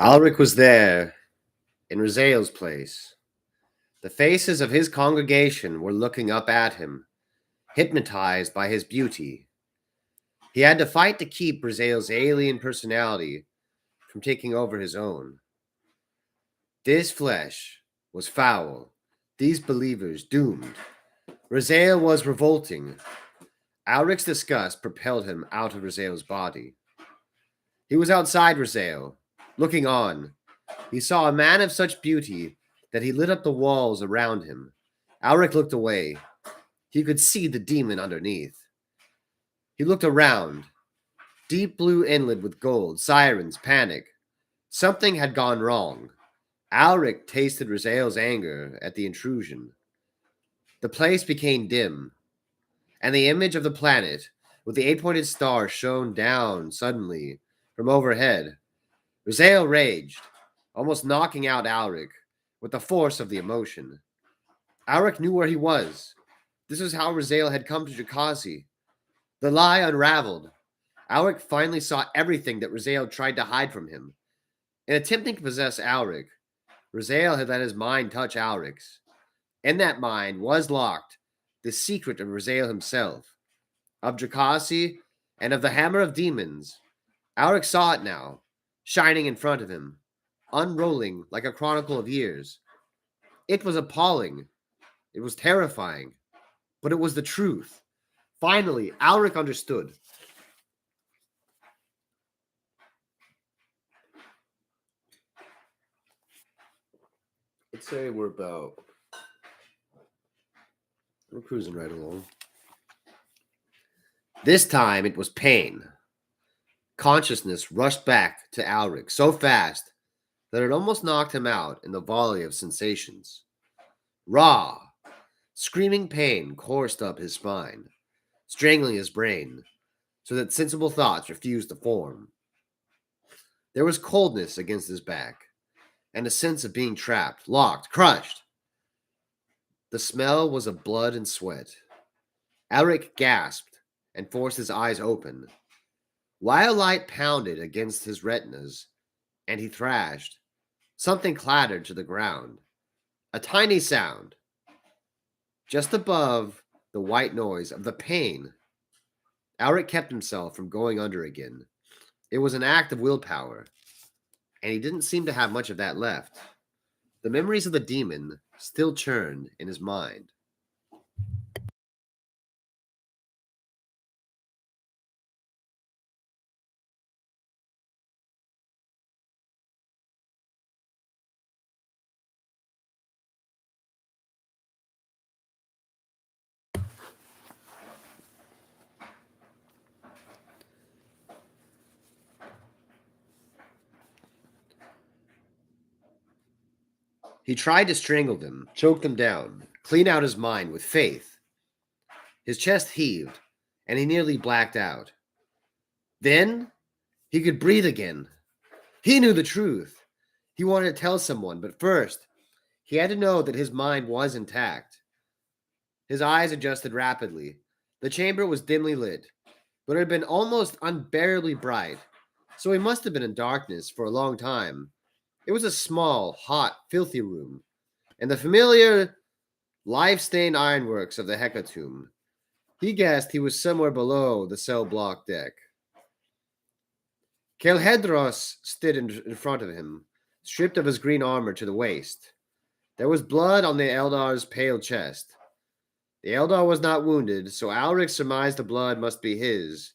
Alric was there, in Raziel's place. The faces of his congregation were looking up at him, hypnotized by his beauty. He had to fight to keep Raziel's alien personality from taking over his own. This flesh was foul, these believers doomed. Raziel was revolting. Alric's disgust propelled him out of Raziel's body. He was outside Raziel, looking on. He saw a man of such beauty that he lit up the walls around him. Alric looked away. He could see the demon underneath. He looked around. Deep blue inlet with gold, sirens, panic. Something had gone wrong. Alric tasted Raziel's anger at the intrusion. The place became dim, and the image of the planet with the eight-pointed star shone down suddenly from overhead. Raziel raged, almost knocking out Alric with the force of the emotion. Alric knew where he was. This was how Raziel had come to GvG. The lie unraveled. Alric finally saw everything that Raziel tried to hide from him. In attempting to possess Alric, Raziel had let his mind touch Alric's. In that mind was locked the secret of Raziel himself, of GvG, and of the Hammer of Demons. Alric saw it now, shining in front of him, unrolling like a chronicle of years. It was appalling. It was terrifying. But it was the truth. Finally, Alric understood. Let's say we're cruising right along. This time it was pain. Consciousness rushed back to Alric so fast that it almost knocked him out in the volley of sensations. Raw, screaming pain coursed up his spine, strangling his brain, so that sensible thoughts refused to form. There was coldness against his back, and a sense of being trapped, locked, crushed. The smell was of blood and sweat. Alric gasped and forced his eyes open. While light pounded against his retinas, and he thrashed, something clattered to the ground. A tiny sound, just above the white noise of the pain. Alric kept himself from going under again. It was an act of willpower, and he didn't seem to have much of that left. The memories of the demon still churned in his mind. He tried to strangle them, choke them down, clean out his mind with faith. His chest heaved, and he nearly blacked out. Then he could breathe again. He knew the truth. He wanted to tell someone, but first, he had to know that his mind was intact. His eyes adjusted rapidly. The chamber was dimly lit, but it had been almost unbearably bright, so he must have been in darkness for a long time. It was a small, hot, filthy room, and the familiar, life-stained ironworks of the hecatomb. He guessed he was somewhere below the cell block deck. Kelhedros stood in front of him, stripped of his green armor to the waist. There was blood on the Eldar's pale chest. The Eldar was not wounded, so Alric surmised the blood must be his,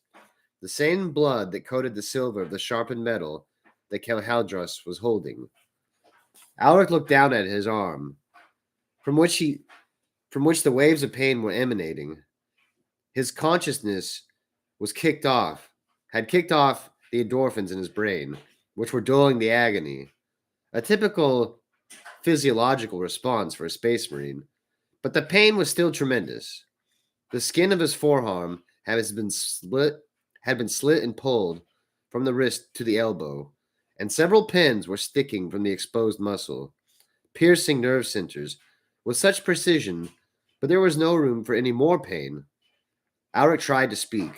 the same blood that coated the silver of the sharpened metal that Kelhedros was holding. Alric looked down at his arm, from which the waves of pain were emanating. His consciousness had kicked off the endorphins in his brain, which were dulling the agony. A typical physiological response for a space marine, but the pain was still tremendous. The skin of his forearm had been slit and pulled from the wrist to the elbow, and several pins were sticking from the exposed muscle, piercing nerve centers with such precision, but there was no room for any more pain. Alric tried to speak.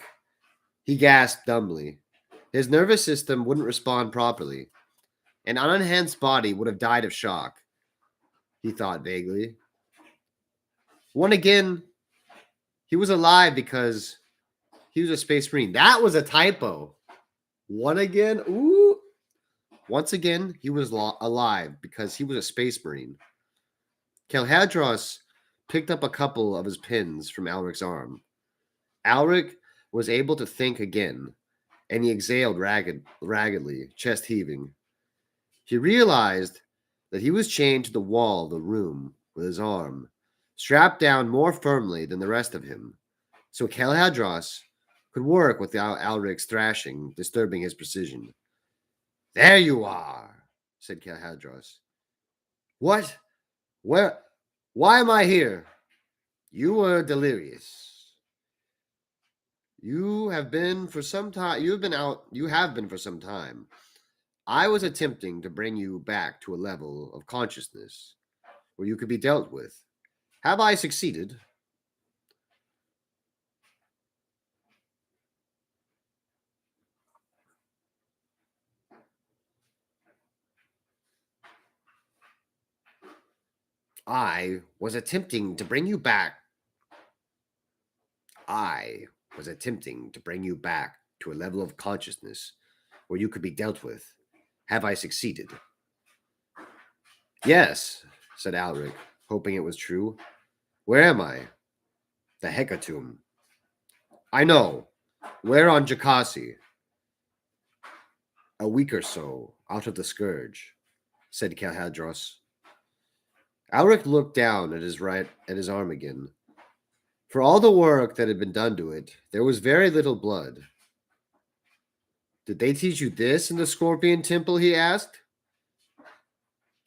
He gasped dumbly. His nervous system wouldn't respond properly. An unenhanced body would have died of shock, he thought vaguely. One again, he was alive because he was a space marine. That was a typo. One again, ooh. Once again, he was alive because he was a space marine. Kelhadros picked up a couple of his pins from Alric's arm. Alric was able to think again, and he exhaled raggedly, chest heaving. He realized that he was chained to the wall of the room with his arm, strapped down more firmly than the rest of him, so Kelhadros could work without Alric's thrashing disturbing his precision. There you are, said Kelhadros. What? Where? Why am I here? You were delirious. You have been for some time. You have been for some time. I was attempting to bring you back to a level of consciousness where you could be dealt with. Have I succeeded? I was attempting to bring you back. I was attempting to bring you back to a level of consciousness where you could be dealt with. Have I succeeded? Yes, said Alric, hoping it was true. Where am I? The Hecatomb. I know. Where on Jakasi? A week or so out of the Scourge, said Kelhadros. Alric looked down at his arm again. For all the work that had been done to it, there was very little blood. Did they teach you this in the Scorpion Temple? He asked.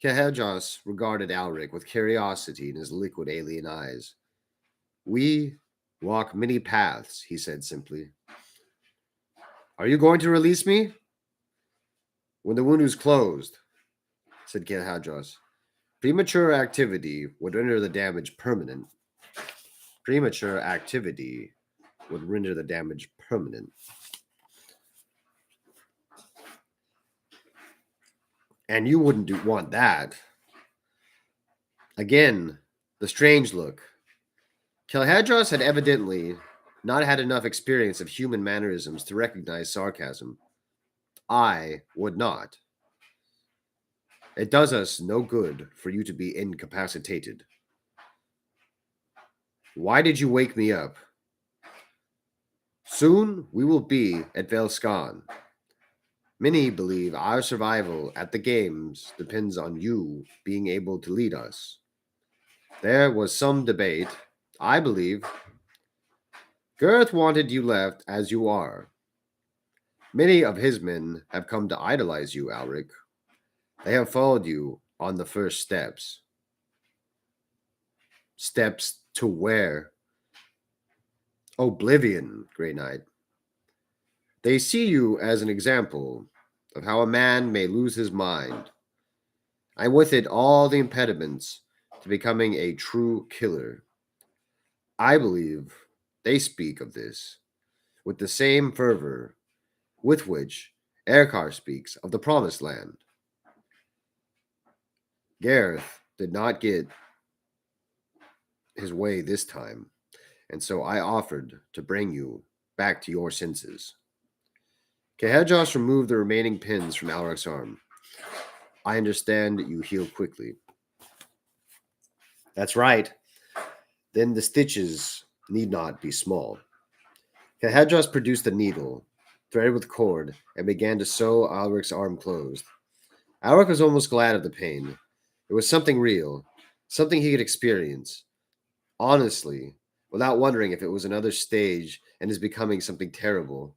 Kelhadros regarded Alric with curiosity in his liquid alien eyes. We walk many paths, he said simply. Are you going to release me? When the wound is closed, said Kelhadros. Premature activity would render the damage permanent. Premature activity would render the damage permanent. And you wouldn't want that. Again, the strange look. Kelhadros had evidently not had enough experience of human mannerisms to recognize sarcasm. I would not. It does us no good for you to be incapacitated. Why did you wake me up? Soon we will be at Velskan. Many believe our survival at the games depends on you being able to lead us. There was some debate. I believe Girth wanted you left as you are. Many of his men have come to idolize you, Alric. They have followed you on the first steps. Steps to where? Oblivion, Grey Knight. They see you as an example of how a man may lose his mind, and with it all the impediments to becoming a true killer. I believe they speak of this with the same fervor with which Erkar speaks of the Promised Land. Gareth did not get his way this time, and so I offered to bring you back to your senses. Kehedros removed the remaining pins from Alric's arm. I understand you heal quickly. That's right. Then the stitches need not be small. Kehedros produced a needle, threaded with cord, and began to sew Alric's arm closed. Alric was almost glad of the pain. It was something real, something he could experience, honestly, without wondering if it was another stage and is becoming something terrible.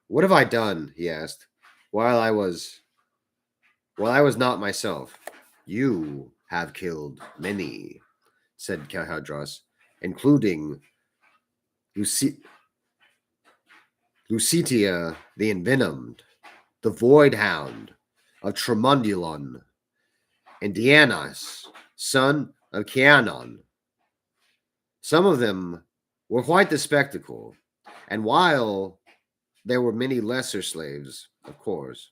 What have I done? He asked, while I was not myself. You have killed many, said Kehedros, including Lucitia the Envenomed, the Void Hound of Tremundulon, and Dianas, son of Kianon. Some of them were quite the spectacle, and while there were many lesser slaves, of course,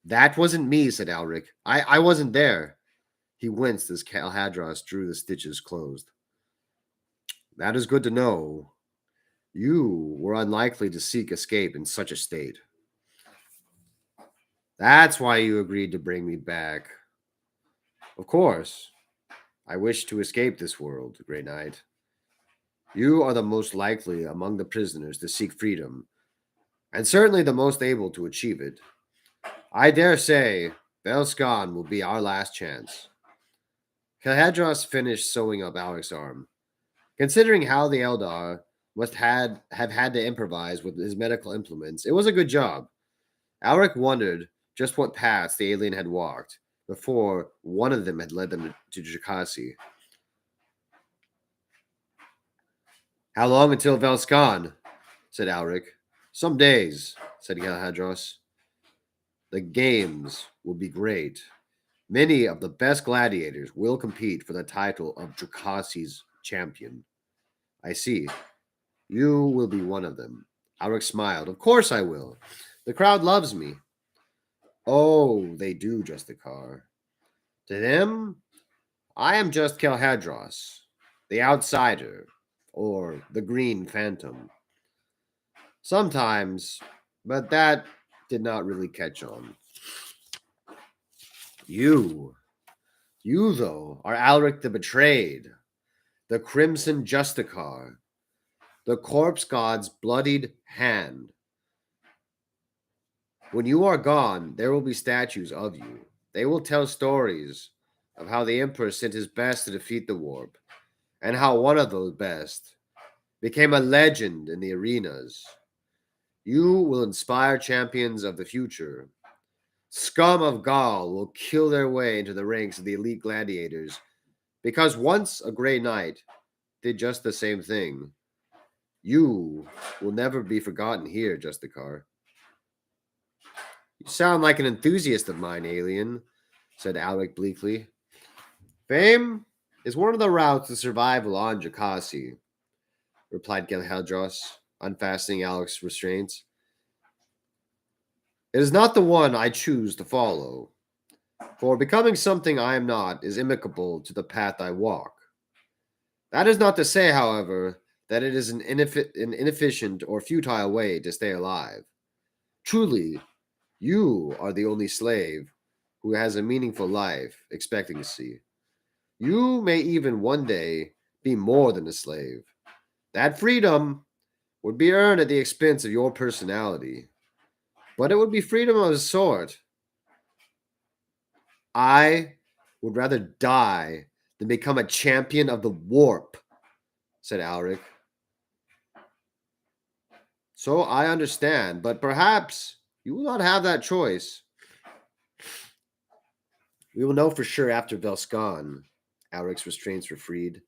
That wasn't me, said Alric. I wasn't there. He winced as Calhadros drew the stitches closed. That is good to know. You were unlikely to seek escape in such a state. That's why you agreed to bring me back. Of course, I wish to escape this world, Grey Knight. You are the most likely among the prisoners to seek freedom, and certainly the most able to achieve it. I dare say Belskan will be our last chance. Calhadros finished sewing up Alec's arm. Considering how the Eldar must have had to improvise with his medical implements, it was a good job. Alric wondered just what paths the alien had walked before one of them had led them to Jakasi. How long until Velskan? Said Alric. Some days, said Galhadros. The games will be great. Many of the best gladiators will compete for the title of Jakasi's champion. I see. You will be one of them. Alric smiled. Of course I will. The crowd loves me. Oh, they do, Justicar. To them, I am just Kelhadros, the outsider, or the Green Phantom. Sometimes, but that did not really catch on. You, you though, are Alric the Betrayed, the Crimson Justicar, the Corpse God's bloodied hand. When you are gone, there will be statues of you. They will tell stories of how the Emperor sent his best to defeat the warp, and how one of those best became a legend in the arenas. You will inspire champions of the future. Scum of Gaul will kill their way into the ranks of the elite gladiators because once a Grey Knight did just the same thing. You will never be forgotten here, Justicar. You sound like an enthusiast of mine, alien, said Alec bleakly. Fame is one of the routes to survival on Jakasi, replied Gelhadros, unfastening Alec's restraints. It is not the one I choose to follow, for becoming something I am not is inimical to the path I walk. That is not to say, however, that it is an inefficient or futile way to stay alive. Truly, you are the only slave who has a meaningful life expectancy. You may even one day be more than a slave. That freedom would be earned at the expense of your personality, but it would be freedom of a sort. I would rather die than become a champion of the warp, said Alric. So I understand, but perhaps you will not have that choice. We will know for sure after Velskan. Alric's restraints were freed,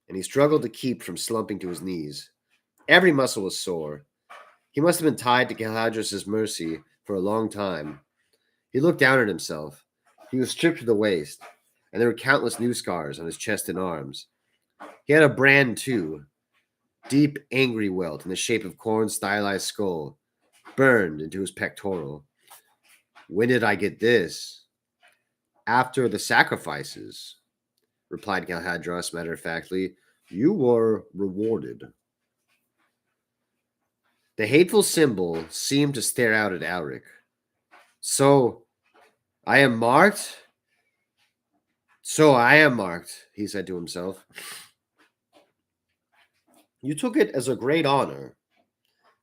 and he struggled to keep from slumping to his knees. Every muscle was sore. He must have been tied to Galhadros' mercy for a long time. He looked down at himself. He was stripped to the waist, and there were countless new scars on his chest and arms. He had a brand, too. Deep, angry welt in the shape of Korn's stylized skull, burned into his pectoral. When did I get this? After the sacrifices, replied Galhadros matter-of-factly. You were rewarded. The hateful symbol seemed to stare out at Alric. So, I am marked? So I am marked, he said to himself. You took it as a great honor.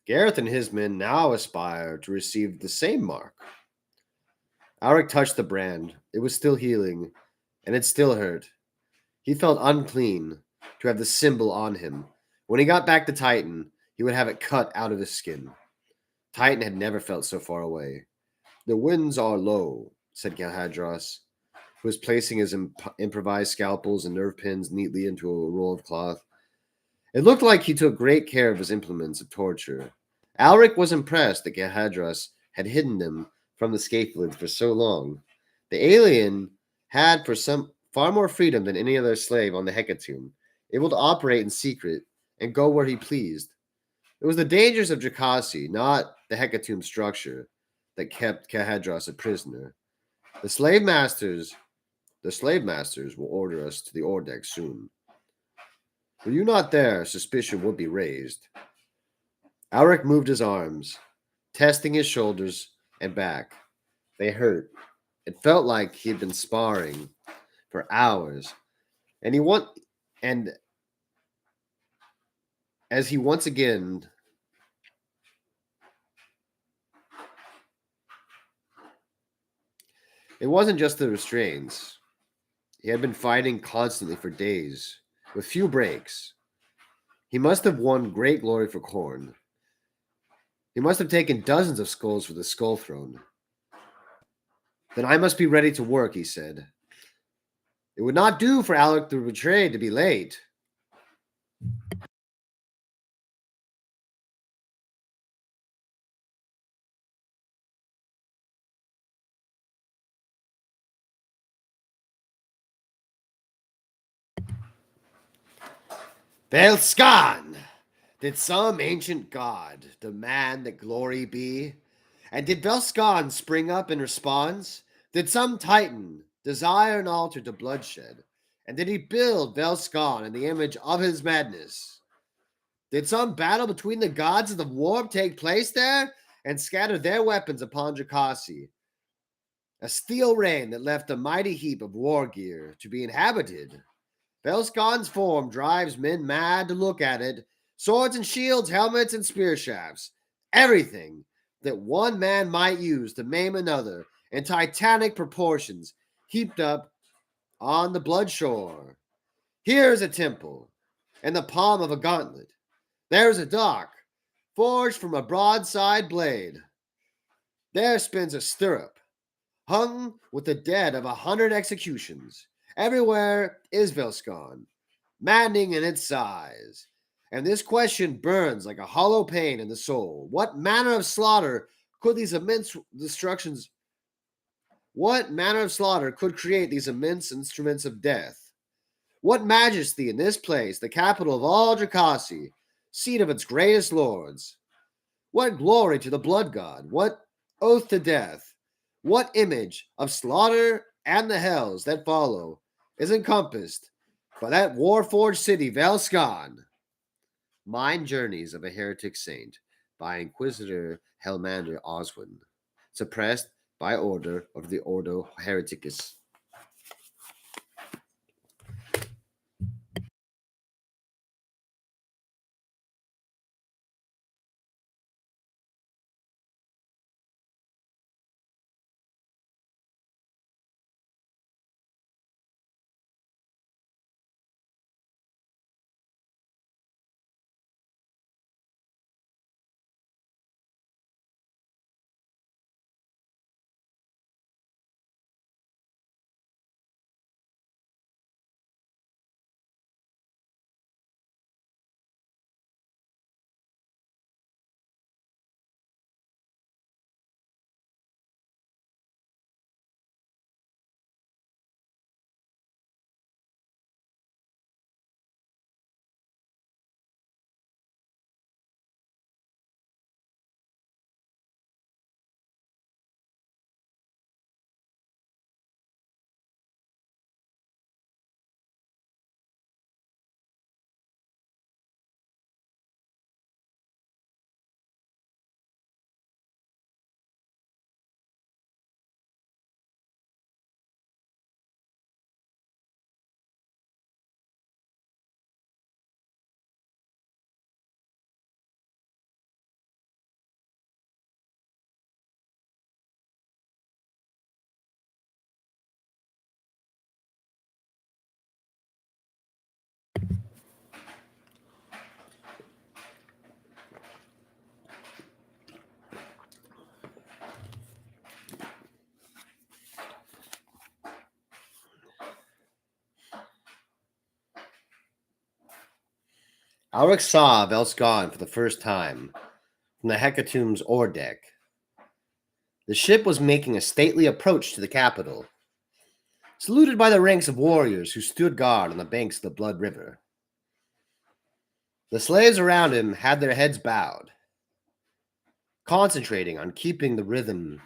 Gareth and his men now aspire to receive the same mark. Alric touched the brand. It was still healing, and it still hurt. He felt unclean to have the symbol on him. When he got back to Titan, he would have it cut out of his skin. Titan had never felt so far away. The winds are low, said Galhadros, who was placing his improvised scalpels and nerve pins neatly into a roll of cloth. It looked like he took great care of his implements of torture. Alric was impressed that Galhadros had hidden them from the scaphoids for so long. The alien had for some far more freedom than any other slave on the Hecatomb, able to operate in secret and go where he pleased. It was the dangers of Jakasi, not the Hecatomb structure, that kept Kahedros a prisoner. The slave masters will order us to the ore deck soon. Were you not there, suspicion would be raised. Alric moved his arms, testing his shoulders and back. They hurt. It felt like he had been sparring for hours, and as he once again it wasn't just the restraints. He had been fighting constantly for days, with few breaks. He must have won great glory for Khorne. He must have taken dozens of skulls for the Skull Throne. Then I must be ready to work, he said. It would not do for Alec the Betrayed to be late. Belskan! Did some ancient god demand that glory be? And did Belskan spring up in response? Did some titan desire an altar to bloodshed? And did he build Belskan in the image of his madness? Did some battle between the gods of the warp take place there and scatter their weapons upon Jakasi? A steel rain that left a mighty heap of war gear to be inhabited. Belskan's form drives men mad to look at it. Swords and shields, helmets and spear shafts. Everything that one man might use to maim another in titanic proportions heaped up on the blood shore. Here's a temple in the palm of a gauntlet. There's a dock forged from a broadside blade. There spins a stirrup, hung with the dead of 100 executions. Everywhere is Belskan, maddening in its size. And this question burns like a hollow pain in the soul. What manner of slaughter could these immense destructions? What manner of slaughter could create these immense instruments of death? What majesty in this place, the capital of all Jakasi, seat of its greatest lords? What glory to the blood god? What oath to death? What image of slaughter and the hells that follow is encompassed by that war-forged city, Belskan? Mind Journeys of a Heretic Saint by Inquisitor Helmander Oswin. Suppressed by order of the Ordo Hereticus. Alric saw Belskan for the first time from the Hecatomb's ore deck. The ship was making a stately approach to the capital, saluted by the ranks of warriors who stood guard on the banks of the Blood River. The slaves around him had their heads bowed, concentrating on keeping the rhythm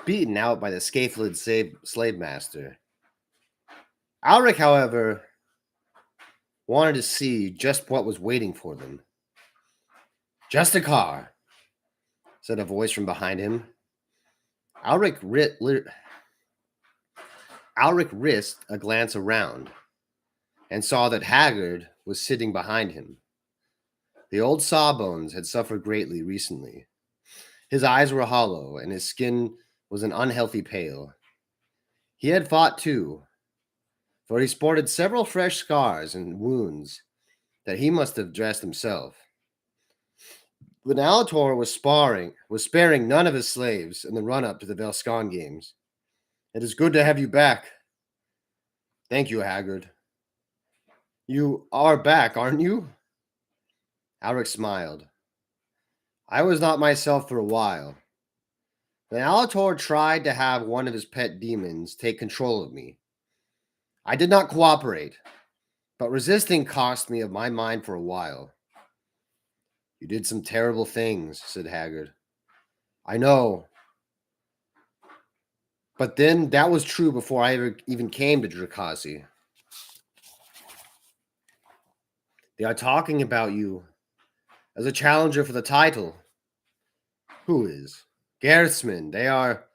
beaten out by the scatheless slave master. Alric, however, wanted to see just what was waiting for them. "Just a car," said a voice from behind him. Alric risked a glance around and saw that Haggard was sitting behind him. The old Sawbones had suffered greatly recently. His eyes were hollow, and his skin was an unhealthy pale. He had fought too, for he sported several fresh scars and wounds that he must have dressed himself. But Alator was sparing none of his slaves in the run-up to the Velscon Games. "It is good to have you back." "Thank you, Haggard." "You are back, aren't you?" Alric smiled. "I was not myself for a while. Then Alator tried to have one of his pet demons take control of me. I did not cooperate, but resisting cost me of my mind for a while." "You did some terrible things," said Haggard. "I know. But then that was true before I ever even came to Dracazi. They are talking about you as a challenger for the title." "Who is?" "Garethsmen. They are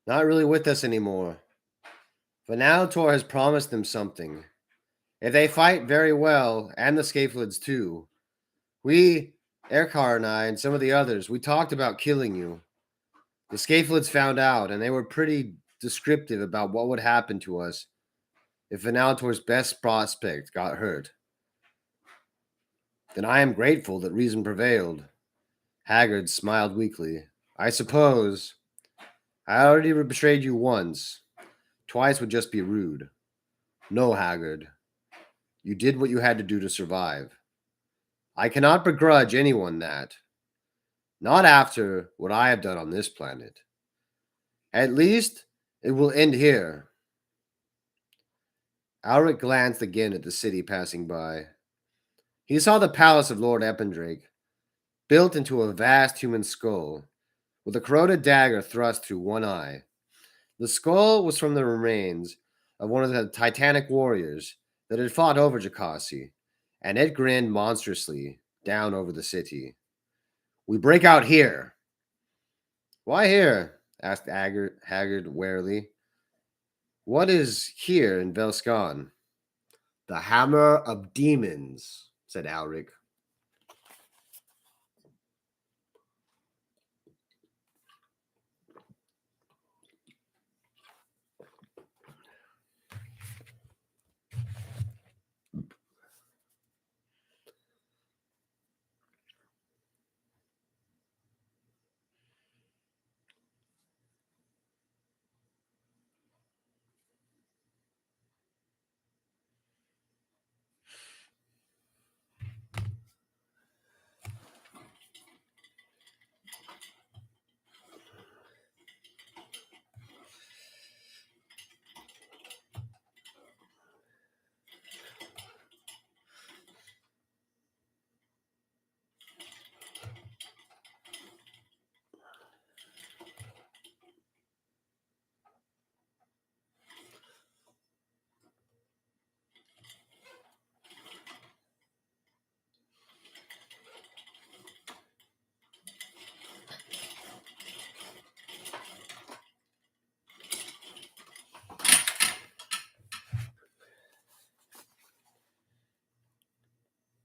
not really with us anymore. Vanalator has promised them something. If they fight very well, and the Scapelids too, Erkar and I, and some of the others, we talked about killing you. The Scapelids found out, and they were pretty descriptive about what would happen to us if Vanalator's best prospect got hurt. Then I am grateful that reason prevailed." Haggard smiled weakly. "I suppose. I already betrayed you once. Twice would just be rude." "No, Haggard. You did what you had to do to survive. I cannot begrudge anyone that. Not after what I have done on this planet. At least it will end here." Alric glanced again at the city passing by. He saw the palace of Lord Ependrake, built into a vast human skull, with a corroded dagger thrust through one eye. The skull was from the remains of one of the Titanic warriors that had fought over Jakasi, and it grinned monstrously down over the city. "We break out here." "Why here?" asked Haggard warily. "What is here in Velscon?" "The Hammer of Demons," said Alric.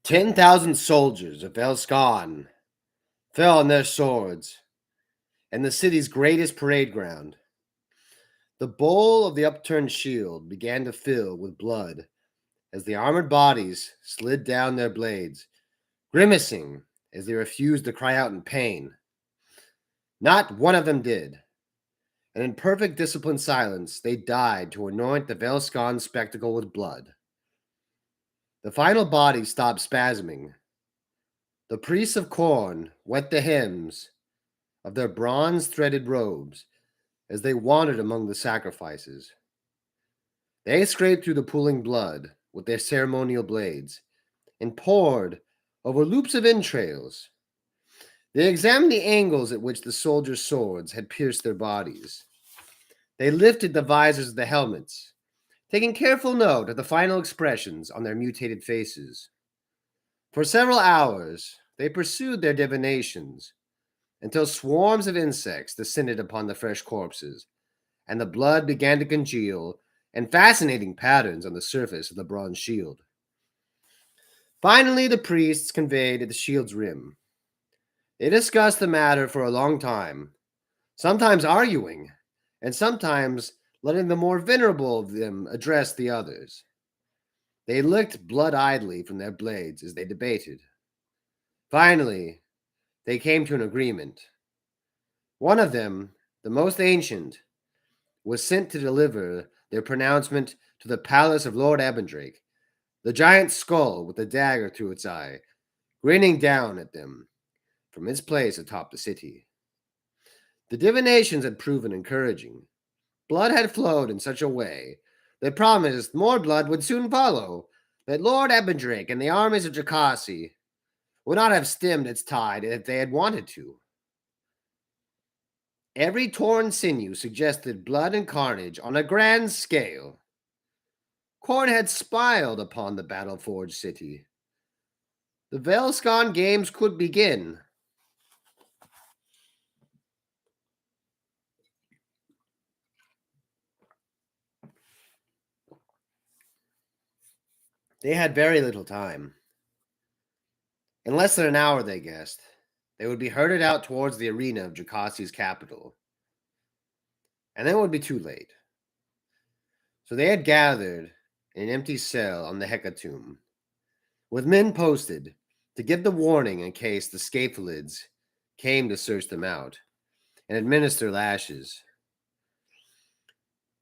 10,000 soldiers of Velscon fell on their swords in the city's greatest parade ground. The bowl of the upturned shield began to fill with blood as the armored bodies slid down their blades, grimacing as they refused to cry out in pain. Not one of them did, and in perfect disciplined silence they died to anoint the Velscon spectacle with blood. The final bodies stopped spasming. The priests of Khorne wet the hems of their bronze-threaded robes as they wandered among the sacrifices. They scraped through the pooling blood with their ceremonial blades and pored over loops of entrails. They examined the angles at which the soldiers' swords had pierced their bodies. They lifted the visors of the helmets, taking careful note of the final expressions on their mutated faces. For several hours, they pursued their divinations until swarms of insects descended upon the fresh corpses, and the blood began to congeal in fascinating patterns on the surface of the bronze shield. Finally, the priests conveyed at the shield's rim. They discussed the matter for a long time, sometimes arguing, and sometimes letting the more venerable of them address the others. They licked blood idly from their blades as they debated. Finally, they came to an agreement. One of them, the most ancient, was sent to deliver their pronouncement to the palace of Lord Abendrake, the giant skull with the dagger through its eye, grinning down at them from its place atop the city. The divinations had proven encouraging. Blood had flowed in such a way that promised more blood would soon follow, that Lord Abendrake and the armies of Jacassi would not have stemmed its tide if they had wanted to. Every torn sinew suggested blood and carnage on a grand scale. Corn had smiled upon the battle-forged city. The Velscon games could begin. They had very little time. In less than an hour, they guessed, they would be herded out towards the arena of Jacassi's capital. And then it would be too late. So they had gathered in an empty cell on the hecatomb, with men posted to give the warning in case the scaphulids came to search them out and administer lashes.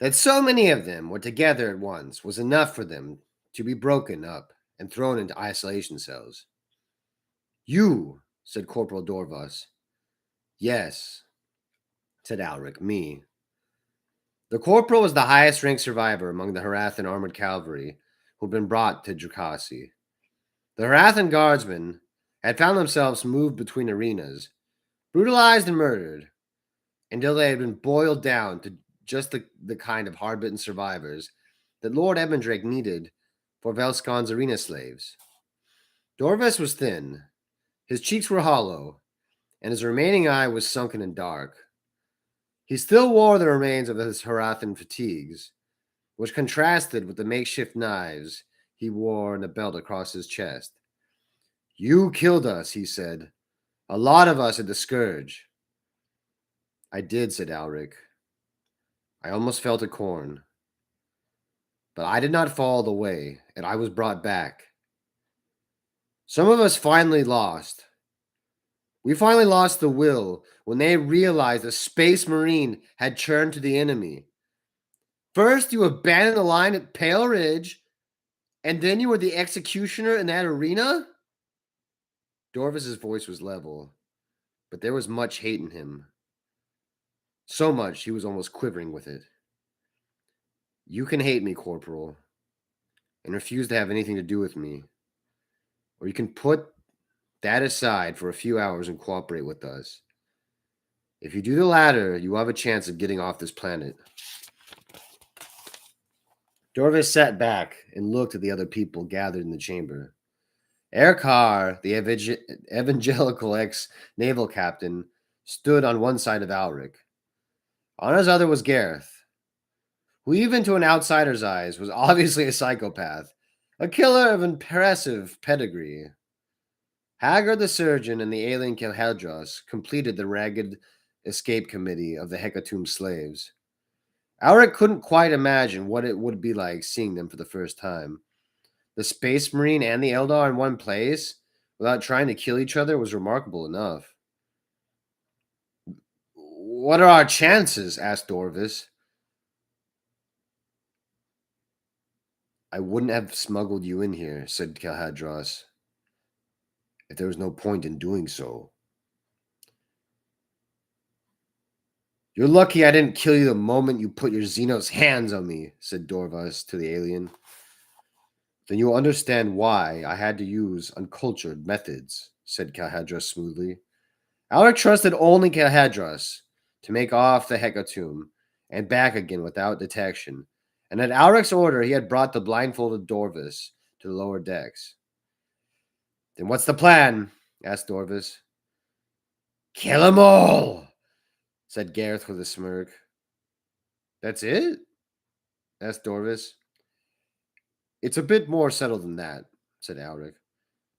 That so many of them were together at once was enough for them to be broken up and thrown into isolation cells. You, said Corporal Dorvas. Yes, said Alric, me. The corporal was the highest ranked survivor among the Harathan armored cavalry who'd been brought to Jacassi. The Harathan guardsmen had found themselves moved between arenas, brutalized and murdered, until they had been boiled down to just the kind of hard-bitten survivors that Lord Ebendrake needed for Velscon's arena slaves. Dorvas was thin, his cheeks were hollow, and his remaining eye was sunken and dark. He still wore the remains of his Harathan fatigues, which contrasted with the makeshift knives he wore in a belt across his chest. You killed us, he said. A lot of us at the Scourge. I did, said Alric. I almost fell to corn. But I did not fall all the way, and I was brought back. Some of us finally lost. We finally lost the will when they realized a space marine had turned to the enemy. First, you abandoned the line at Pale Ridge, and then you were the executioner in that arena? Dorvas's voice was level, but there was much hate in him. So much he was almost quivering with it. You can hate me, Corporal, and refuse to have anything to do with me. Or you can put that aside for a few hours and cooperate with us. If you do the latter, you will have a chance of getting off this planet. Dorvas sat back and looked at the other people gathered in the chamber. Erkar, the evangelical ex-naval captain, stood on one side of Alric. On his other was Gareth, who even to an outsider's eyes was obviously a psychopath, a killer of impressive pedigree. Hagar the surgeon and the alien Kelhadros completed the ragged escape committee of the Hecatomb slaves. Alric couldn't quite imagine what it would be like seeing them for the first time. The Space Marine and the Eldar in one place, without trying to kill each other, was remarkable enough. What are our chances? Asked Dorvas. I wouldn't have smuggled you in here, said Kelhadros, if there was no point in doing so. You're lucky I didn't kill you the moment you put your Xenos hands on me, said Dorvas to the alien. Then you'll understand why I had to use uncultured methods, said Kelhadros smoothly. Alric trusted only Cahedras to make off the hecatomb and back again without detection, and at Alric's order he had brought the blindfolded Dorvis to the lower decks. Then what's the plan? Asked Dorvis. Kill 'em all, said Gareth with a smirk. That's it? Asked Dorvis. It's a bit more settled than that, said Alric.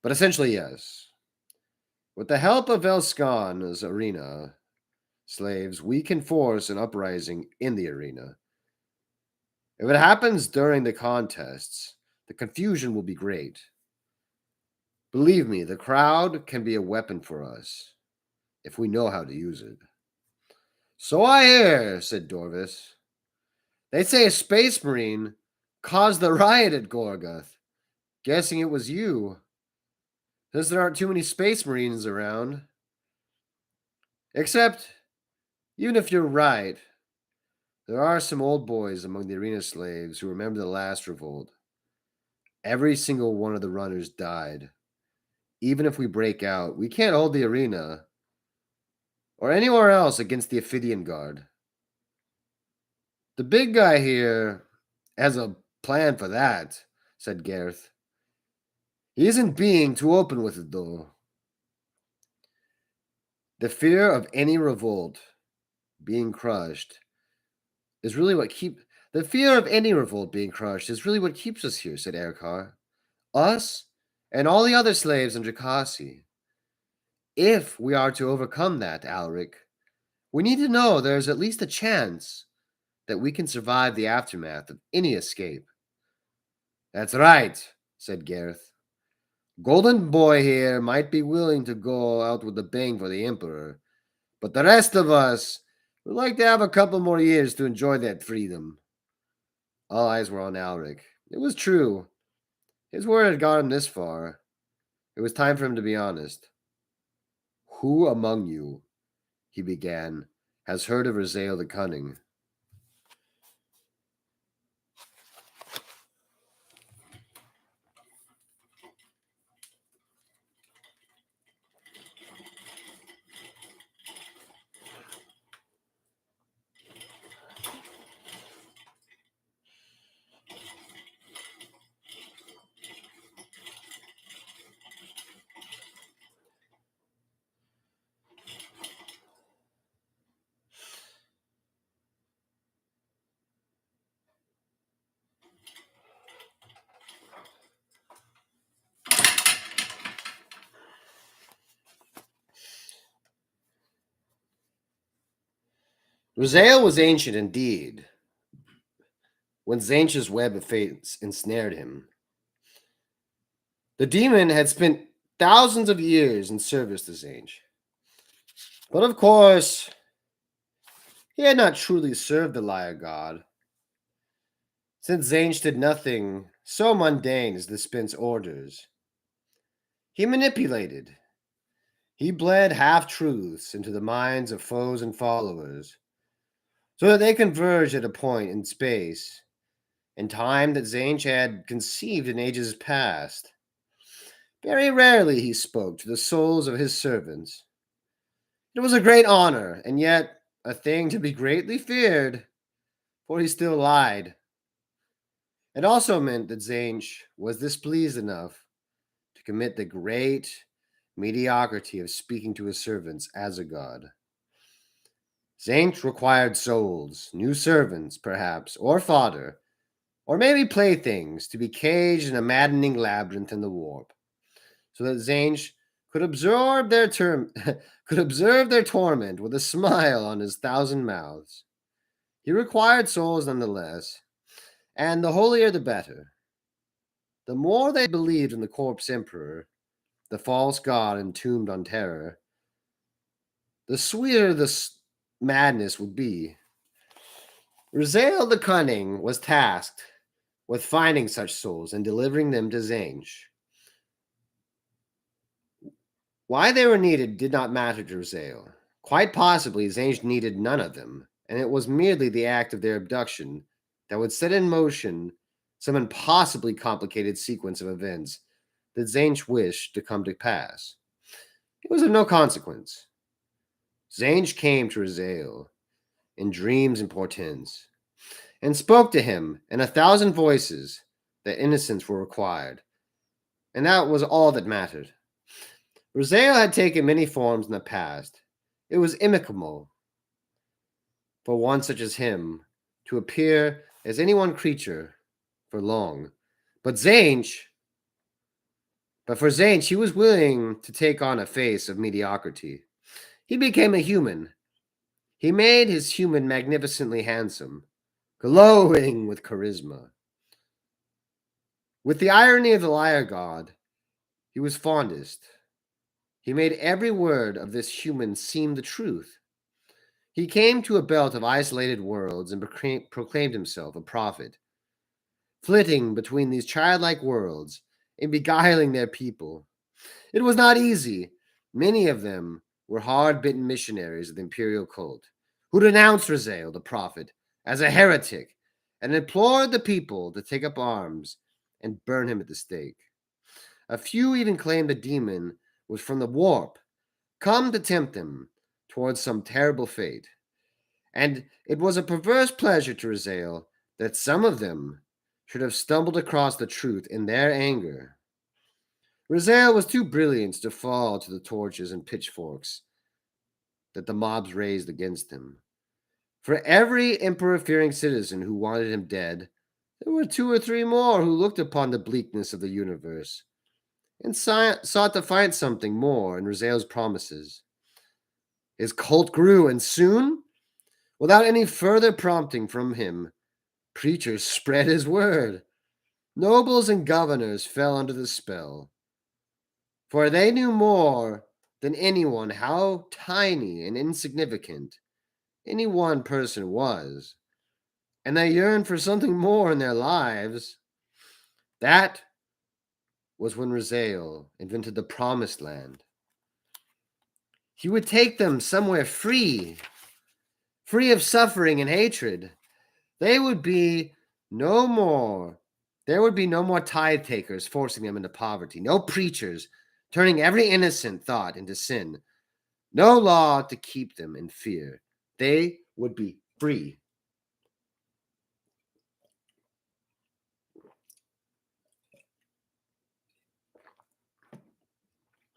But essentially, yes. With the help of Elscon's arena slaves, we can force an uprising in the arena. If it happens during the contests, the confusion will be great. Believe me, the crowd can be a weapon for us, if we know how to use it. So I hear, said Dorvis. They say a space marine caused the riot at Gorgoth. Guessing it was you. Since there aren't too many space marines around. Except, even if you're right, there are some old boys among the arena slaves who remember the last revolt. Every single one of the runners died. Even if we break out, we can't hold the arena or anywhere else against the Ophidian Guard. The big guy here has a plan for that, said Gareth. He isn't being too open with it, though. The fear of any revolt being crushed is really what keeps us here, said Erkar. Us and all the other slaves in Jakasi. If we are to overcome that, Alric, we need to know there's at least a chance that we can survive the aftermath of any escape. That's right, said Gareth. Golden Boy here might be willing to go out with a bang for the Emperor, but the rest of us would like to have a couple more years to enjoy that freedom. All eyes were on Alric. It was true. His word had got him this far. It was time for him to be honest. Who among you, he began, has heard of Raziel the Cunning? Raziel was ancient indeed, when Zainch's web of fate ensnared him. The demon had spent thousands of years in service to Zainch. But of course, he had not truly served the liar god, since Zainch did nothing so mundane as dispense orders. He manipulated. He bled half-truths into the minds of foes and followers, so that they converged at a point in space and time that Zainch had conceived in ages past. Very rarely he spoke to the souls of his servants. It was a great honor, and yet a thing to be greatly feared, for he still lied. It also meant that Zainch was displeased enough to commit the great mediocrity of speaking to his servants as a god. Zainch required souls, new servants, perhaps, or fodder, or maybe playthings to be caged in a maddening labyrinth in the warp, so that Zainch could observe their torment with a smile on his thousand mouths. He required souls nonetheless, and the holier the better. The more they believed in the corpse emperor, the false god entombed on terror, the sweeter the madness would be. Raziel the Cunning was tasked with finding such souls and delivering them to Zainch. Why they were needed did not matter to Raziel. Quite possibly, Zainch needed none of them, and it was merely the act of their abduction that would set in motion some impossibly complicated sequence of events that Zainch wished to come to pass. It was of no consequence. Zange came to Raziel in dreams and portents, and spoke to him in 1,000 voices that innocence were required, and that was all that mattered. Raziel had taken many forms in the past. It was inimical for one such as him to appear as any one creature for long. But for Zange, he was willing to take on a face of mediocrity. He became a human. He made his human magnificently handsome, glowing with charisma. With the irony of the liar god, he was fondest. He made every word of this human seem the truth. He came to a belt of isolated worlds and proclaimed himself a prophet, flitting between these childlike worlds and beguiling their people. It was not easy. Many of them were hard-bitten missionaries of the imperial cult, who denounced Raziel, the prophet, as a heretic and implored the people to take up arms and burn him at the stake. A few even claimed the demon was from the warp, come to tempt them towards some terrible fate. And it was a perverse pleasure to Raziel that some of them should have stumbled across the truth in their anger. Raziel was too brilliant to fall to the torches and pitchforks that the mobs raised against him. For every emperor-fearing citizen who wanted him dead, there were 2 or 3 more who looked upon the bleakness of the universe and sought to find something more in Raziel's promises. His cult grew, and soon, without any further prompting from him, preachers spread his word. Nobles and governors fell under the spell, for they knew more than anyone how tiny and insignificant any one person was, and they yearned for something more in their lives. That was when Raziel invented the Promised Land. He would take them somewhere free of suffering and hatred. They would be no more. There would be no more tithe takers forcing them into poverty, no preachers turning every innocent thought into sin, no law to keep them in fear. They would be free.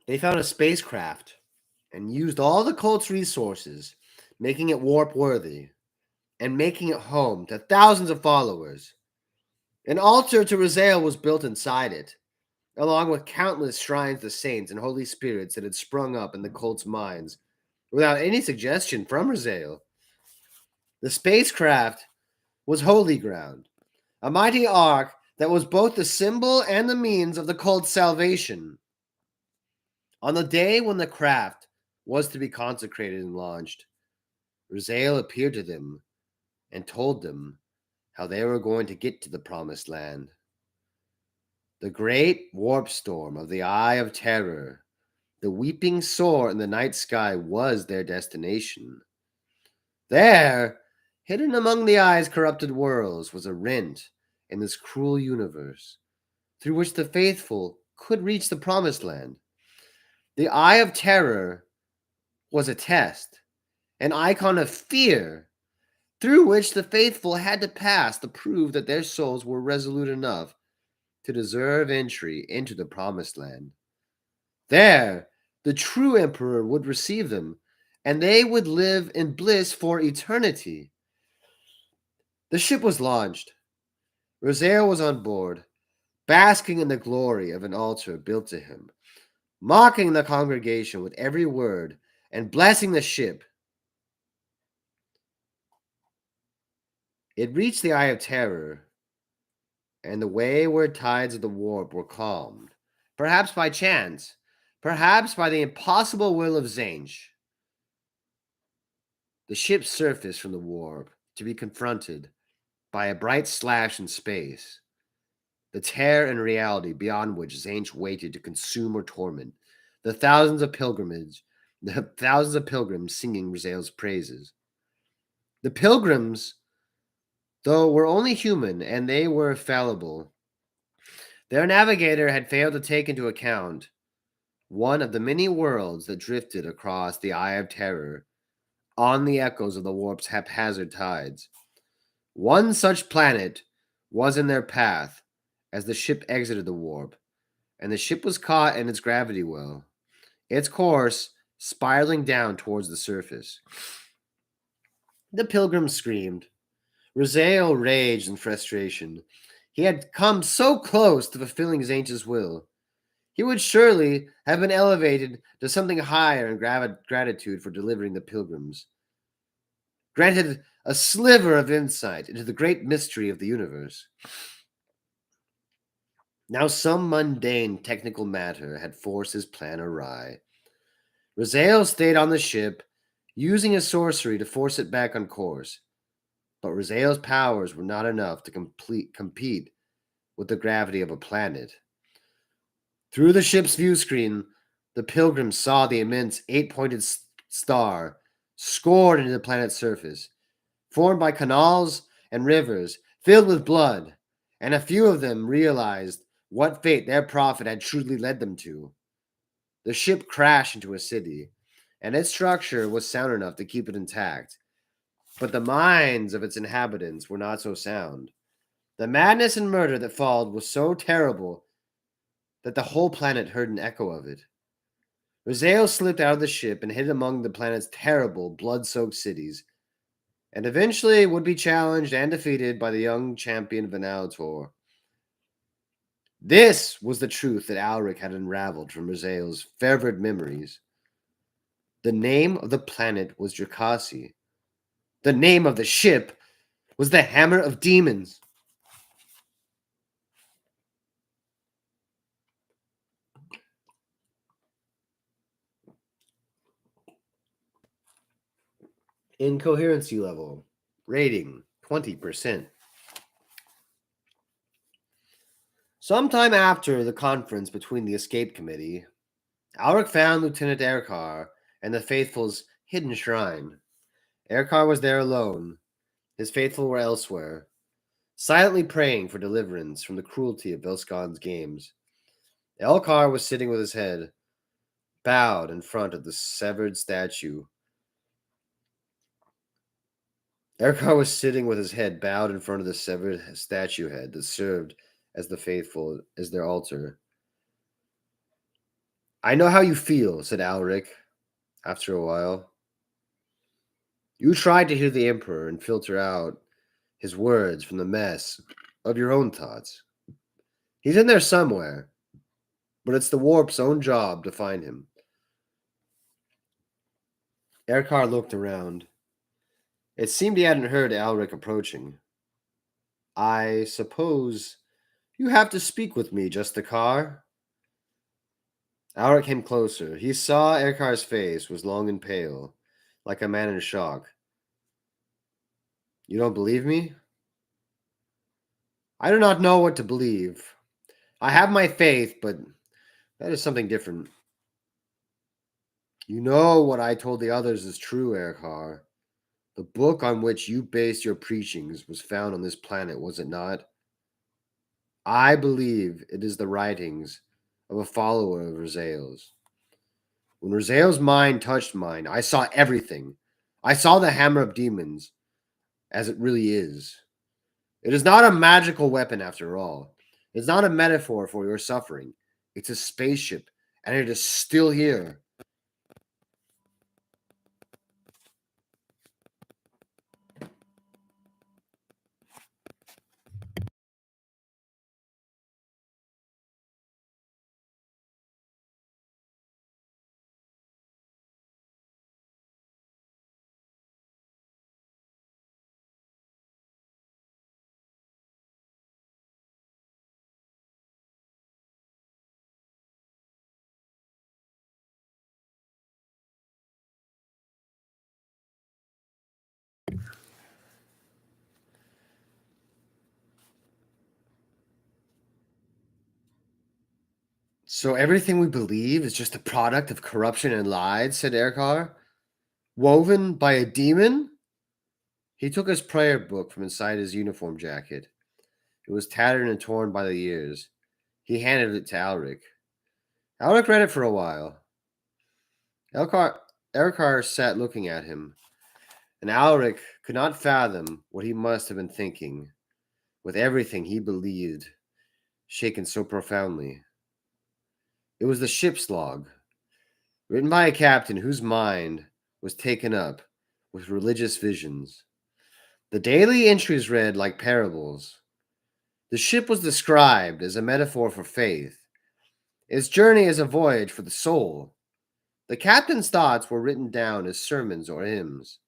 They found a spacecraft and used all the cult's resources, making it warp worthy and making it home to thousands of followers. An altar to Raziel was built inside it, along with countless shrines to saints and holy spirits that had sprung up in the cult's minds without any suggestion from Raziel. The spacecraft was holy ground, a mighty ark that was both the symbol and the means of the cult's salvation. On the day when the craft was to be consecrated and launched, Raziel appeared to them and told them how they were going to get to the Promised Land. The great warp storm of the Eye of Terror, the weeping sore in the night sky, was their destination. There, hidden among the Eye's corrupted worlds, was a rent in this cruel universe, through which the faithful could reach the Promised Land. The Eye of Terror was a test, an icon of fear, through which the faithful had to pass to prove that their souls were resolute enough to deserve entry into the Promised Land. There, the true emperor would receive them, and they would live in bliss for eternity. The ship was launched. Raziel was on board, basking in the glory of an altar built to him, mocking the congregation with every word and blessing the ship. It reached the Eye of Terror, and the wayward tides of the warp were calmed, perhaps by chance, perhaps by the impossible will of Zange. The ship surfaced from the warp to be confronted by a bright slash in space, the tear in reality beyond which Zange waited to consume or torment the thousands of pilgrims singing Raziel's praises. The pilgrims, though, were only human, and they were fallible. Their navigator had failed to take into account one of the many worlds that drifted across the Eye of Terror on the echoes of the warp's haphazard tides. One such planet was in their path as the ship exited the warp, and the ship was caught in its gravity well, its course spiraling down towards the surface. The pilgrims screamed. Raziel raged in frustration. He had come so close to fulfilling his ancient's will. He would surely have been elevated to something higher in gratitude for delivering the pilgrims, granted a sliver of insight into the great mystery of the universe. Now some mundane technical matter had forced his plan awry. Raziel stayed on the ship, using his sorcery to force it back on course. But Raziel's powers were not enough to compete with the gravity of a planet. Through the ship's view screen, the pilgrims saw the immense eight-pointed star scored into the planet's surface, formed by canals and rivers filled with blood, and a few of them realized what fate their prophet had truly led them to. The ship crashed into a city, and its structure was sound enough to keep it intact, but the minds of its inhabitants were not so sound. The madness and murder that followed was so terrible that the whole planet heard an echo of it. Raziel slipped out of the ship and hid among the planet's terrible, blood-soaked cities, and eventually would be challenged and defeated by the young champion Venaltor. This was the truth that Alric had unraveled from Raziel's fevered memories. The name of the planet was Drakasi. The name of the ship was the Hammer of Demons. Incoherency level. Rating 20%. Sometime after the conference between the escape committee, Alric found Lieutenant Erkar and the faithful's hidden shrine. Erkar was there alone. His faithful were elsewhere, silently praying for deliverance from the cruelty of Velskon's games. Elkar was sitting with his head bowed in front of the severed statue. Erkar was sitting with his head bowed in front of the severed statue head that served as the faithful as their altar. I know how you feel, said Alric, after a while. You tried to hear the Emperor and filter out his words from the mess of your own thoughts. He's in there somewhere, but it's the warp's own job to find him. Erkar looked around. It seemed he hadn't heard Alric approaching. I suppose you have to speak with me, Justakar? Alric came closer. He saw Erkar's face was long and pale, like a man in shock. You don't believe me? I do not know what to believe. I have my faith, but that is something different. You know what I told the others is true, Erkar. The book on which you based your preachings was found on this planet, was it not? I believe it is the writings of a follower of Raziel's. When Raziel's mind touched mine, I saw everything. I saw the Hammer of Demons as it really is. It is not a magical weapon after all. It's not a metaphor for your suffering. It's a spaceship, and it is still here. So everything we believe is just a product of corruption and lies, said Erkar. Woven by a demon? He took his prayer book from inside his uniform jacket. It was tattered and torn by the years. He handed it to Alric. Alric read it for a while. Erkar sat looking at him. And Alaric could not fathom what he must have been thinking, with everything he believed shaken so profoundly. It was the ship's log, written by a captain whose mind was taken up with religious visions. The daily entries read like parables. The ship was described as a metaphor for faith, its journey as a voyage for the soul. The captain's thoughts were written down as sermons or hymns.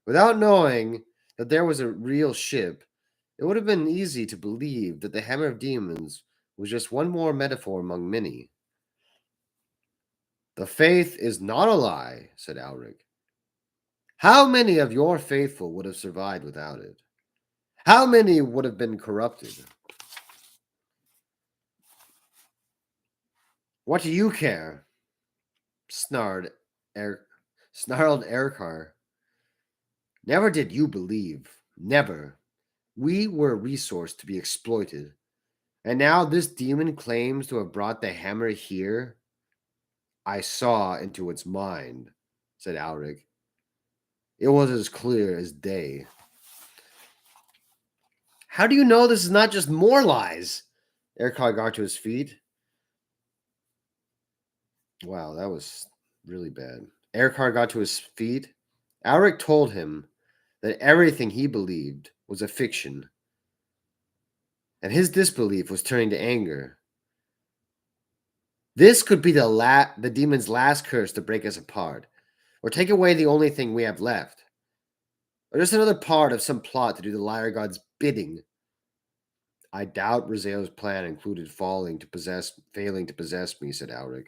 Without knowing that there was a real ship, it would have been easy to believe that the Hammer of Demons was just one more metaphor among many. The faith is not a lie, said Alric. How many of your faithful would have survived without it? How many would have been corrupted? What do you care? Snarled Erkar. Never did you believe. Never. We were a resource to be exploited. And now this demon claims to have brought the hammer here? I saw into its mind, said Alric. It was as clear as day. How do you know this is not just more lies? Erkar got to his feet. Wow, that was really bad. Erkar got to his feet. Alric told him that everything he believed was a fiction, and his disbelief was turning to anger. This could be the demon's last curse to break us apart, or take away the only thing we have left, or just another part of some plot to do the liar god's bidding. I doubt Rizeo's plan included failing to possess me, said Alric.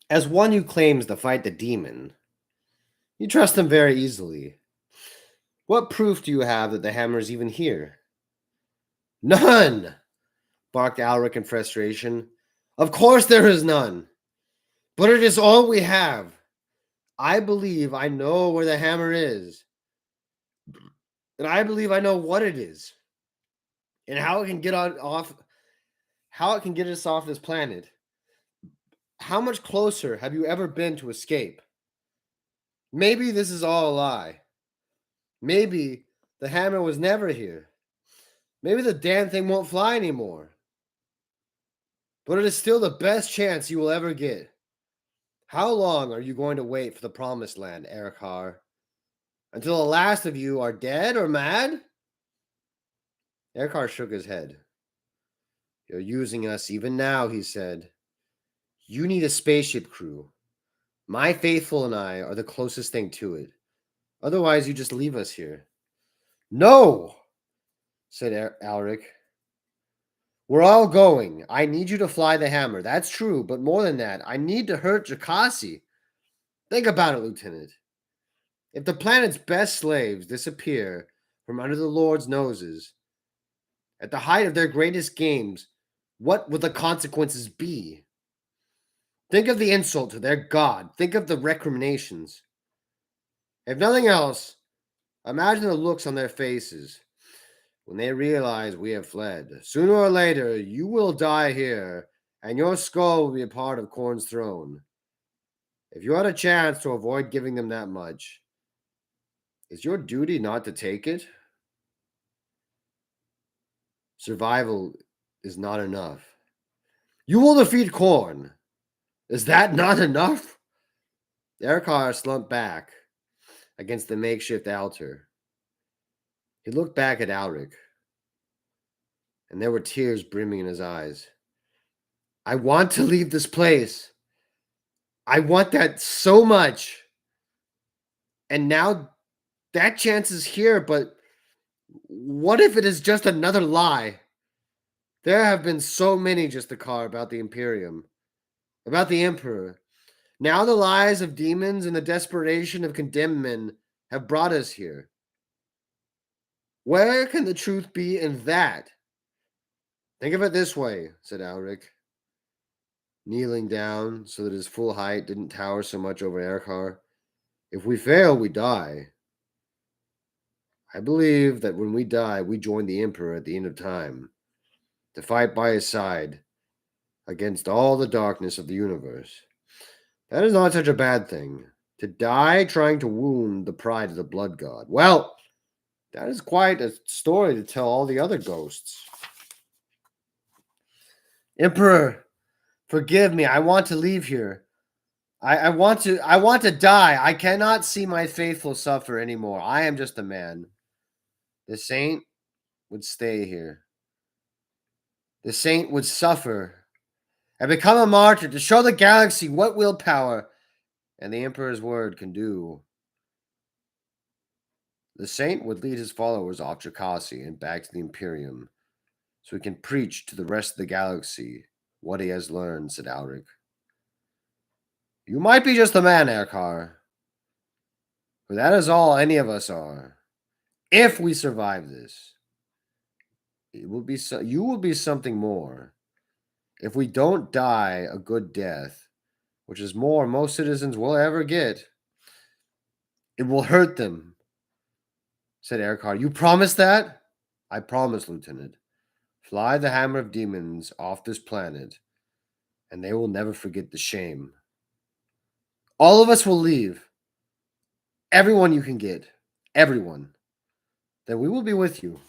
As one who claims to fight the demon, you trust him very easily. What proof do you have that the hammer is even here? None, barked Alric in frustration. Of course there is none, but it is all we have. I believe I know where the hammer is, and I believe I know what it is, and how it can get us off this planet. How much closer have you ever been to escape? Maybe this is all a lie. Maybe the hammer was never here. Maybe the damn thing won't fly anymore. But it is still the best chance you will ever get. How long are you going to wait for the promised land, Erkar? Until the last of you are dead or mad? Erkar shook his head. You're using us even now, he said. You need a spaceship crew. My faithful and I are the closest thing to it. Otherwise, you just leave us here. No, said Alric. We're all going. I need you to fly the hammer. That's true, but more than that, I need to hurt Jakasi. Think about it, Lieutenant. If the planet's best slaves disappear from under the Lord's noses, at the height of their greatest games, what would the consequences be? Think of the insult to their god. Think of the recriminations. If nothing else, imagine the looks on their faces when they realize we have fled. Sooner or later, you will die here, and your skull will be a part of Korn's throne. If you had a chance to avoid giving them that much, is your duty not to take it? Survival is not enough. You will defeat Korn. Is that not enough? Erkar slumped back against the makeshift altar. He looked back at Alric, and there were tears brimming in his eyes. I want to leave this place. I want that so much. And now that chance is here, but what if it is just another lie? There have been so many Justicar about the Imperium, about the Emperor. Now the lies of demons and the desperation of condemned men have brought us here. Where can the truth be in that? Think of it this way, said Alric, kneeling down so that his full height didn't tower so much over Erkar. If we fail, we die. I believe that when we die, we join the Emperor at the end of time, to fight by his side against all the darkness of the universe. That is not such a bad thing. To die trying to wound the pride of the blood god. Well, that is quite a story to tell all the other ghosts. Emperor, forgive me. I want to leave here. I want to die. I cannot see my faithful suffer anymore. I am just a man. The saint would stay here. The saint would suffer and become a martyr to show the galaxy what willpower and the Emperor's word can do. The saint would lead his followers off Jakasi and back to the Imperium, so he can preach to the rest of the galaxy what he has learned, said Alric. You might be just a man, Erkar, but that is all any of us are. If we survive this, it will be you will be something more. If we don't die a good death, which is more most citizens will ever get, it will hurt them, said Erkar. You promise that? I promise, Lieutenant. Fly the Hammer of Demons off this planet, and they will never forget the shame. All of us will leave. Everyone you can get. Everyone. Then we will be with you.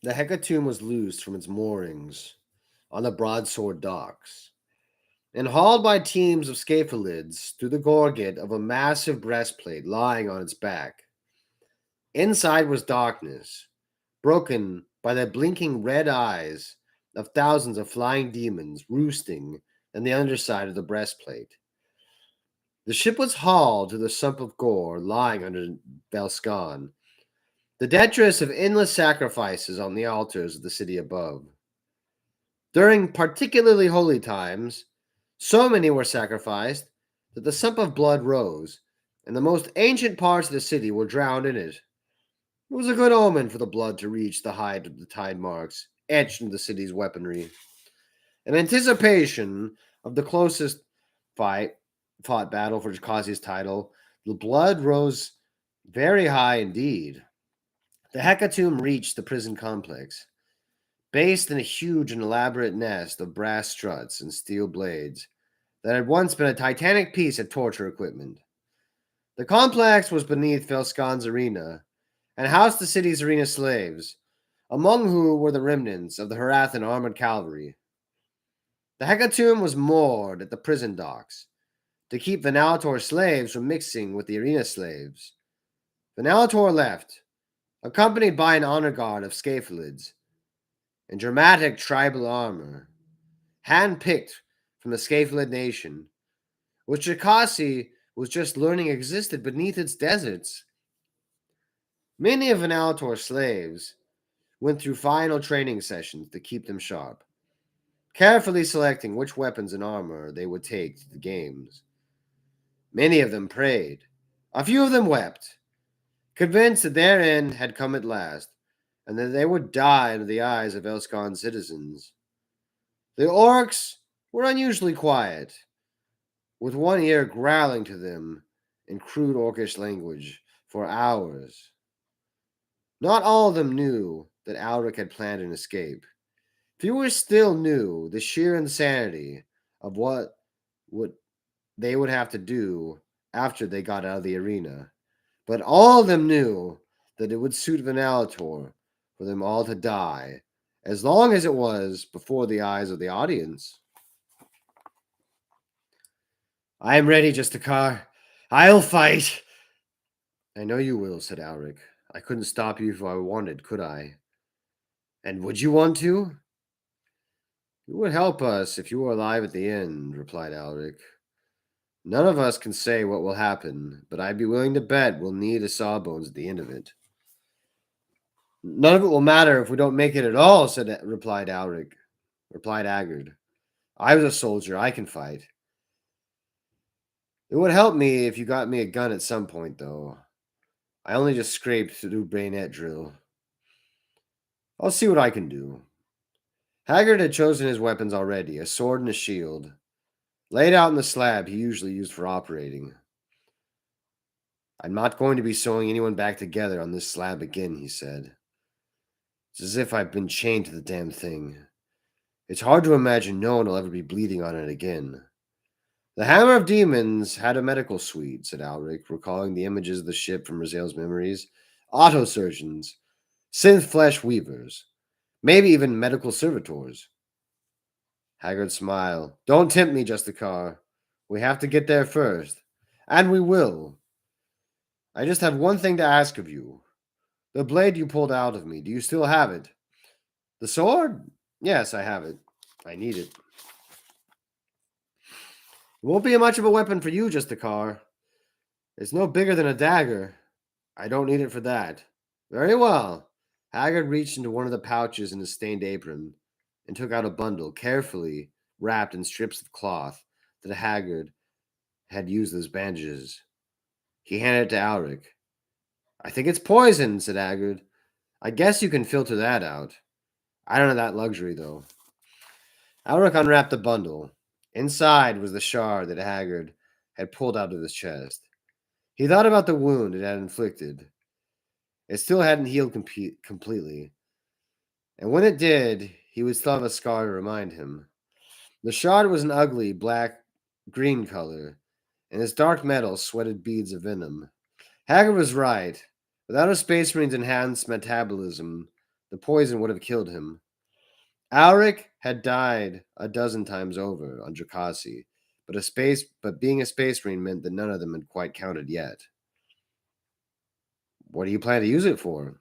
The Hecatomb was loosed from its moorings on the broadsword docks and hauled by teams of scaphoids through the gorget of a massive breastplate lying on its back. Inside was darkness, broken by the blinking red eyes of thousands of flying demons roosting in the underside of the breastplate. The ship was hauled to the sump of gore lying under Velskan, the detritus of endless sacrifices on the altars of the city above. During particularly holy times, so many were sacrificed that the sump of blood rose, and the most ancient parts of the city were drowned in it. It was a good omen for the blood to reach the height of the tide marks etched into the city's weaponry. In anticipation of the closest fought battle for Jakasi's title, the blood rose very high indeed. The Hecatomb reached the prison complex, based in a huge and elaborate nest of brass struts and steel blades that had once been a titanic piece of torture equipment. The complex was beneath Velskan's arena and housed the city's arena slaves, among whom were the remnants of the Harathan armored cavalry. The Hecatomb was moored at the prison docks to keep Venalator slaves from mixing with the arena slaves. Venalator left, accompanied by an honor guard of scaphoids in dramatic tribal armor, hand-picked from the Scapholid nation, which Jakasi was just learning existed beneath its deserts. Many of Venalator's slaves went through final training sessions to keep them sharp, carefully selecting which weapons and armor they would take to the games. Many of them prayed. A few of them wept, convinced that their end had come at last, and that they would die under the eyes of Elskon's citizens. The orcs were unusually quiet, with one ear growling to them in crude orcish language for hours. Not all of them knew that Alric had planned an escape. Fewer still knew the sheer insanity of what they would have to do after they got out of the arena. But all of them knew that it would suit Venalator for them all to die as long as it was before the eyes of the audience. I am ready, Justicar. I'll fight. I know you will, said Alric. I couldn't stop you if I wanted, could I? And would you want to? It would help us if you were alive at the end, replied Alric. None of us can say what will happen, but I'd be willing to bet we'll need a Sawbones at the end of it. None of it will matter if we don't make it at all, replied Agard. I was a soldier, I can fight. It would help me if you got me a gun at some point, though. I only just scraped through bayonet drill. I'll see what I can do. Haggard had chosen his weapons already, a sword and a shield. Laid out in the slab he usually used for operating. I'm not going to be sewing anyone back together on this slab again, he said. It's as if I've been chained to the damn thing. It's hard to imagine no one will ever be bleeding on it again. The Hammer of Demons had a medical suite, said Alric, recalling the images of the ship from Raziel's memories. Autosurgeons, synth flesh weavers, maybe even medical servitors. Haggard smiled. Don't tempt me, Justicar. We have to get there first. And we will. I just have one thing to ask of you. The blade you pulled out of me, do you still have it? The sword? Yes, I have it. I need it. It won't be much of a weapon for you, Justicar. It's no bigger than a dagger. I don't need it for that. Very well. Haggard reached into one of the pouches in his stained apron and took out a bundle, carefully wrapped in strips of cloth that Haggard had used as bandages. He handed it to Alric. I think it's poison, said Haggard. I guess you can filter that out. I don't have that luxury, though. Alric unwrapped the bundle. Inside was the shard that Haggard had pulled out of his chest. He thought about the wound it had inflicted. It still hadn't healed completely. And when it did, he would still have a scar to remind him. The shard was an ugly, black-green color, and its dark metal sweated beads of venom. Haggard was right. Without a Space Marine's enhanced metabolism, the poison would have killed him. Alric had died a dozen times over on Drakasi, but being a Space Marine meant that none of them had quite counted yet. What do you plan to use it for?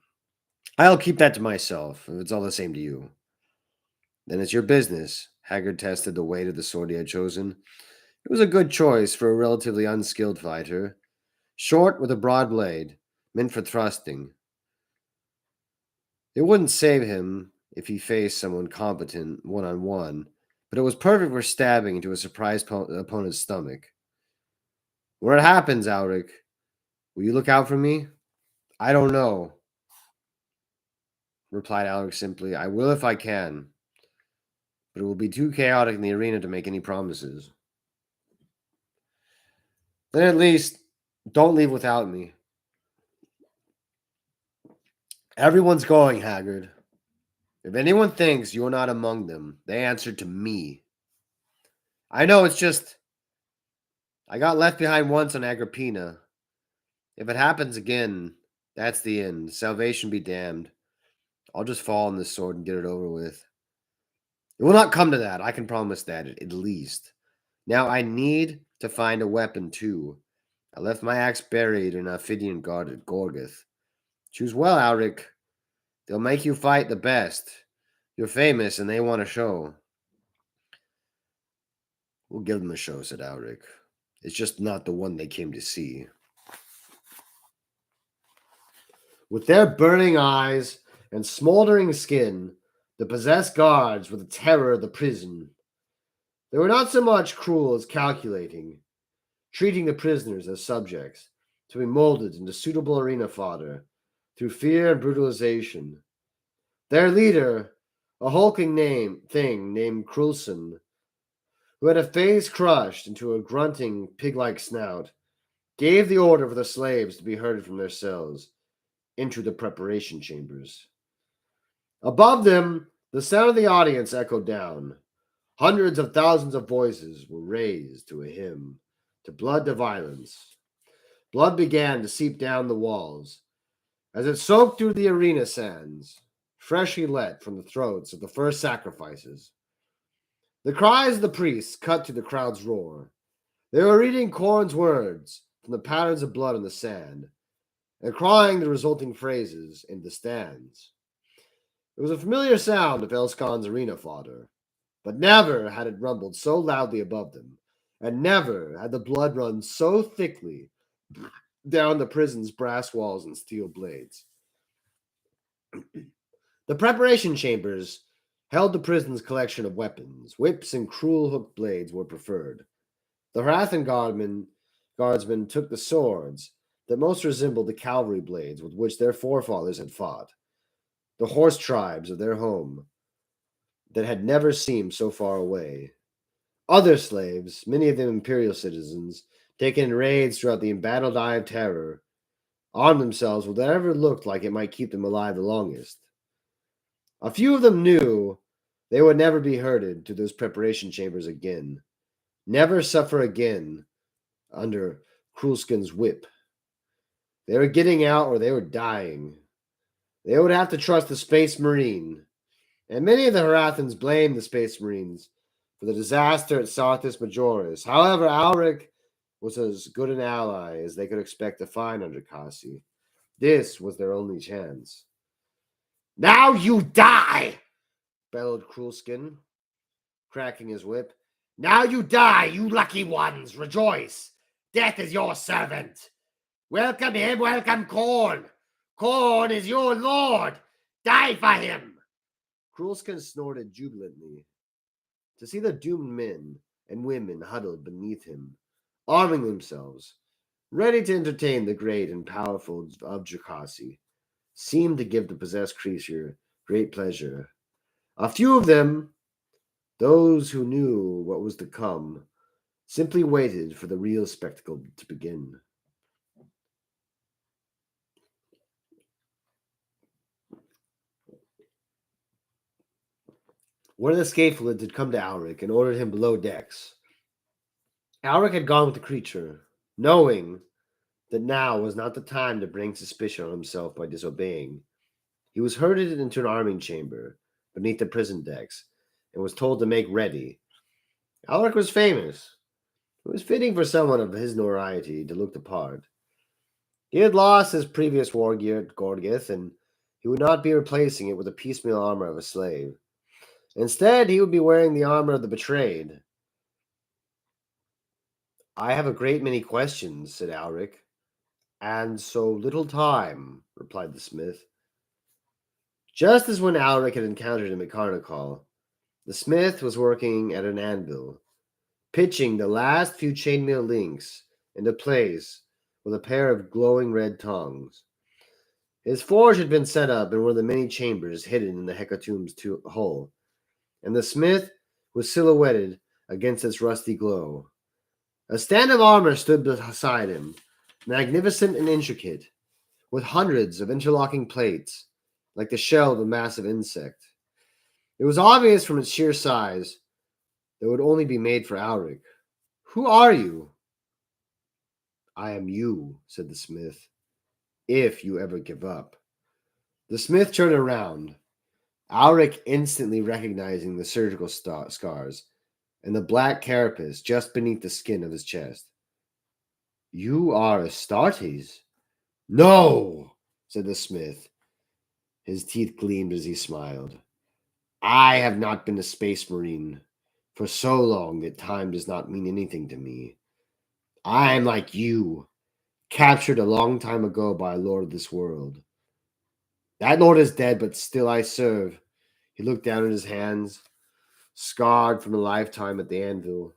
I'll keep that to myself, if it's all the same to you. Then it's your business. Haggard tested the weight of the sword he had chosen. It was a good choice for a relatively unskilled fighter. Short with a broad blade, meant for thrusting. It wouldn't save him if he faced someone competent one-on-one, but it was perfect for stabbing into a surprised opponent's stomach. When it happens, Alric, will you look out for me? I don't know, replied Alric simply. I will if I can, but it will be too chaotic in the arena to make any promises. Then at least, don't leave without me. Everyone's going, Haggard. If anyone thinks you're not among them, they answer to me. I know, it's just... I got left behind once on Agrippina. If it happens again, that's the end. Salvation be damned. I'll just fall on this sword and get it over with. It will not come to that, I can promise that, at least. Now I need to find a weapon, too. I left my axe buried in Ophidian guard at Gorgoth. Choose well, Alric. They'll make you fight the best. You're famous, and they want a show. We'll give them a show, said Alric. It's just not the one they came to see. With their burning eyes and smoldering skin, the possessed guards were the terror of the prison. They were not so much cruel as calculating, treating the prisoners as subjects to be molded into suitable arena fodder through fear and brutalization. Their leader, a hulking thing named Krulson, who had a face crushed into a grunting, pig-like snout, gave the order for the slaves to be herded from their cells into the preparation chambers. Above them, the sound of the audience echoed down. Hundreds of thousands of voices were raised to a hymn, to blood to violence. Blood began to seep down the walls as it soaked through the arena sands, freshly let from the throats of the first sacrifices. The cries of the priests cut to the crowd's roar. They were reading Korn's words from the patterns of blood on the sand and crying the resulting phrases in the stands. It was a familiar sound of Elskon's arena fodder, but never had it rumbled so loudly above them, and never had the blood run so thickly down the prison's brass walls and steel blades. The preparation chambers held the prison's collection of weapons. Whips and cruel hooked blades were preferred. The Hrathen guardsmen took the swords that most resembled the cavalry blades with which their forefathers had fought, the horse tribes of their home that had never seemed so far away. Other slaves, many of them imperial citizens, taken in raids throughout the embattled Eye of Terror, armed themselves with whatever looked like it might keep them alive the longest. A few of them knew they would never be herded to those preparation chambers again, never suffer again under Krulskin's whip. They were getting out or they were dying. They would have to trust the Space Marine, and many of the Harathans blamed the Space Marines for the disaster at Sarthis Majoris. However, Alric was as good an ally as they could expect to find under Kasi. This was their only chance. "Now you die!" bellowed Krulskin, cracking his whip. "Now you die, you lucky ones! Rejoice! Death is your servant! Welcome him, welcome Korn! Korn is your lord! Die for him!" Krulskin snorted jubilantly. To see the doomed men and women huddled beneath him, arming themselves, ready to entertain the great and powerful of Jakasi, seemed to give the possessed creature great pleasure. A few of them, those who knew what was to come, simply waited for the real spectacle to begin. One of the scaphoids had come to Alric and ordered him below decks. Alric had gone with the creature, knowing that now was not the time to bring suspicion on himself by disobeying. He was herded into an arming chamber beneath the prison decks and was told to make ready. Alric was famous. It was fitting for someone of his notoriety to look the part. He had lost his previous war gear at Gorgith, and he would not be replacing it with the piecemeal armor of a slave. Instead, he would be wearing the armor of the betrayed. "I have a great many questions," said Alric. "And so little time," replied the smith. Just as when Alric had encountered him at Carnical, the smith was working at an anvil, pitching the last few chainmail links into place with a pair of glowing red tongs. His forge had been set up in one of the many chambers hidden in the Hecatomb's hull, and the smith was silhouetted against its rusty glow. A stand of armor stood beside him, magnificent and intricate, with hundreds of interlocking plates, like the shell of a massive insect. It was obvious from its sheer size that it would only be made for Alric. "Who are you?" "I am you," said the smith, "if you ever give up." The smith turned around, Alric instantly recognizing the surgical scars and the black carapace just beneath the skin of his chest. "You are Astartes." "No," said the smith. His teeth gleamed as he smiled. "I have not been a space marine for so long that time does not mean anything to me. I am like you, captured a long time ago by a lord of this world. That lord is dead, but still I serve." He looked down at his hands, scarred from a lifetime at the anvil.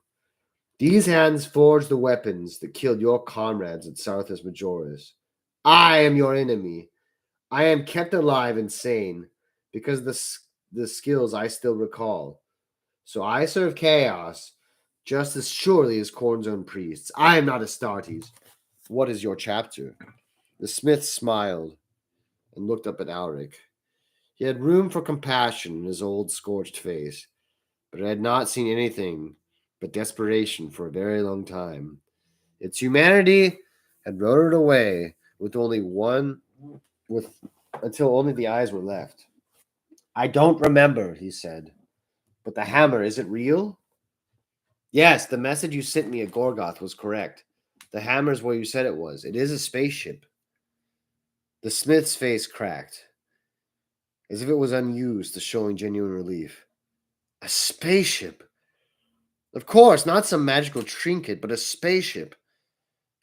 "These hands forged the weapons that killed your comrades at Sarthis Majoris. I am your enemy. I am kept alive and sane because of the skills I still recall. So I serve chaos just as surely as Korn's own priests. I am not Astartes. What is your chapter?" The smith smiled and looked up at Alric. He had room for compassion in his old scorched face, but it had not seen anything but desperation for a very long time. Its humanity had rotted away until only the eyes were left. I don't remember, he said. But the hammer, is it real? Yes, the message you sent me at Gorgoth was correct. The hammer's where you said it was. It is a spaceship. The smith's face cracked, as if it was unused to showing genuine relief. A spaceship? Of course, not some magical trinket, but a spaceship.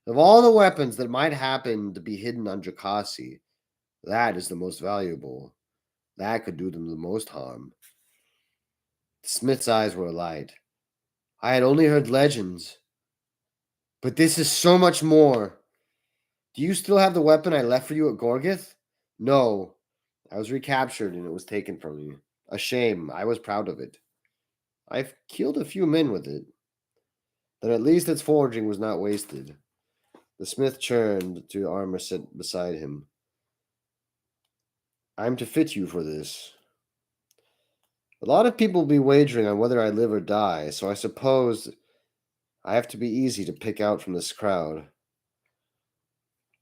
Of all the weapons that might happen to be hidden on Drakasi, that is the most valuable. That could do them the most harm. The smith's eyes were alight. I had only heard legends. But this is so much more. Do you still have the weapon I left for you at Gorgith? No. I was recaptured and it was taken from me. A shame. I was proud of it. I've killed a few men with it. Then at least its forging was not wasted. The smith turned to the armor set beside him. I'm to fit you for this. A lot of people will be wagering on whether I live or die, so I suppose I have to be easy to pick out from this crowd.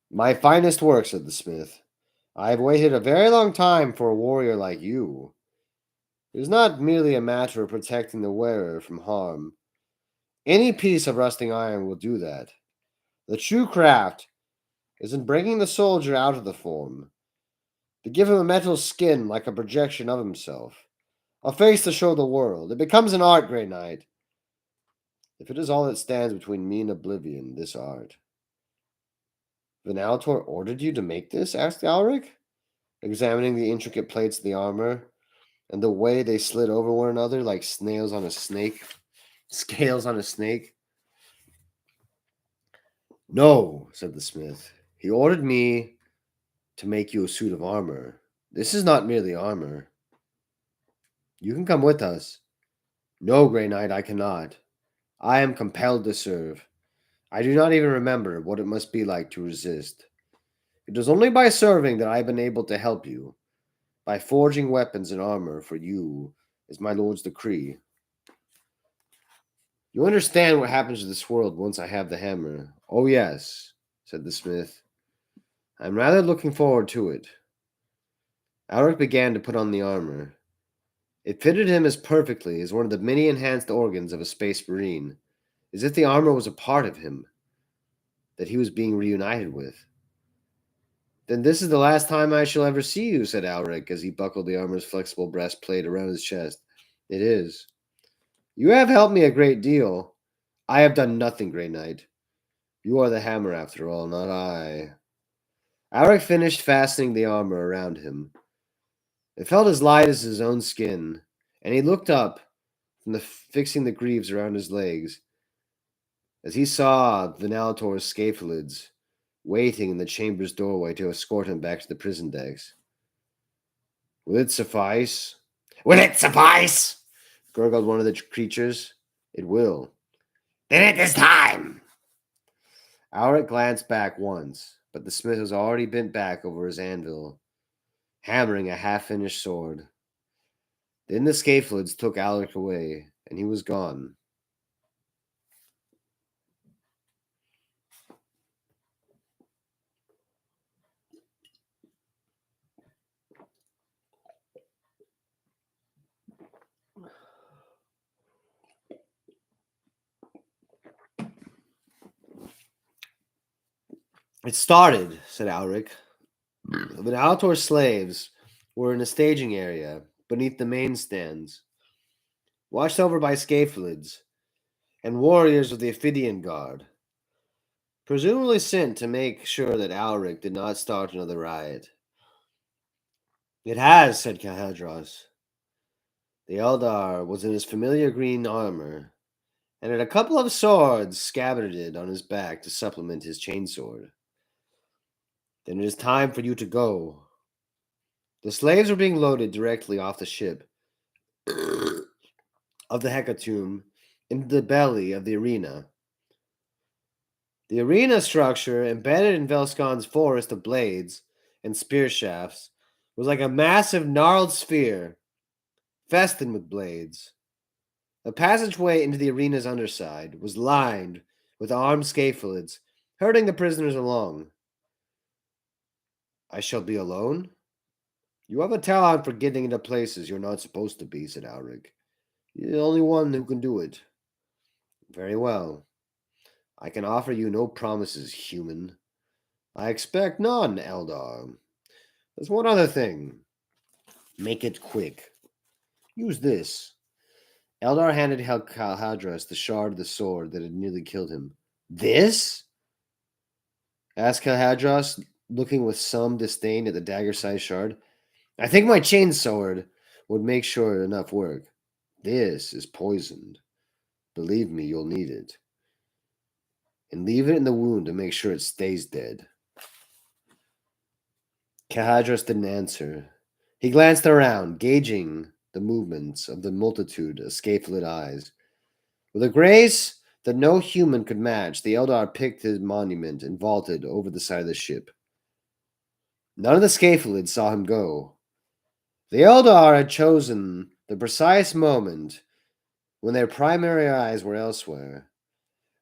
My finest work, said the smith. I have waited a very long time for a warrior like you. It is not merely a matter of protecting the wearer from harm. Any piece of rusting iron will do that. The true craft is in bringing the soldier out of the form, to give him a metal skin like a projection of himself, a face to show the world. It becomes an art, Grey Knight. If it is all that stands between me and oblivion, this art. Venaltor ordered you to make this? Asked Alric, examining the intricate plates of the armor and the way they slid over one another like snails on a snake, scales on a snake. No, said the smith. He ordered me to make you a suit of armor. This is not merely armor. You can come with us. No, Grey Knight, I cannot. I am compelled to serve. I do not even remember what it must be like to resist. It is only by serving that I have been able to help you. By forging weapons and armor for you is my lord's decree. You understand what happens to this world once I have the hammer. Oh, yes, said the smith. I'm rather looking forward to it. Alric began to put on the armor. It fitted him as perfectly as one of the many enhanced organs of a space marine, as if the armor was a part of him that he was being reunited with. Then this is the last time I shall ever see you, said Alric as he buckled the armor's flexible breastplate around his chest. It is. You have helped me a great deal. I have done nothing, Grey Knight. You are the hammer, after all, not I. Alric finished fastening the armor around him. It felt as light as his own skin, and he looked up from fixing the greaves around his legs as he saw Venalator's scaphoids waiting in the chamber's doorway to escort him back to the prison decks. Will it suffice? Will it suffice? Gurgled one of the creatures. It will. Then it is time. Alric glanced back once, but the smith was already bent back over his anvil, hammering a half-finished sword. Then the scaphoids took Alric away, and he was gone. It started, said Alric. The Venalator slaves were in a staging area beneath the main stands, watched over by scaphoids and warriors of the Ophidian Guard, presumably sent to make sure that Alric did not start another riot. It has, said Cahedros. The Eldar was in his familiar green armor, and had a couple of swords scabbarded on his back to supplement his chainsword. Then it is time for you to go. The slaves were being loaded directly off the ship of the Hecatomb into the belly of the arena. The arena structure, embedded in Velscon's forest of blades and spear shafts, was like a massive gnarled sphere, festooned with blades. The passageway into the arena's underside was lined with armed scaphoids, herding the prisoners along. I shall be alone? You have a talent for getting into places you're not supposed to be, said Alric. You're the only one who can do it. Very well. I can offer you no promises, human. I expect none, Eldar. There's one other thing. Make it quick. Use this. Eldar handed Kalhadras the shard of the sword that had nearly killed him. This? Asked Kalhadras, looking with some disdain at the dagger-sized shard. I think my chain sword would make sure enough work. This is poisoned. Believe me, you'll need it. And leave it in the wound to make sure it stays dead. Kalhadras didn't answer. He glanced around, gauging the movements of the multitude of scaphoid eyes. With a grace that no human could match, the Eldar picked his monument and vaulted over the side of the ship. None of the scaphoids saw him go. The Eldar had chosen the precise moment when their primary eyes were elsewhere.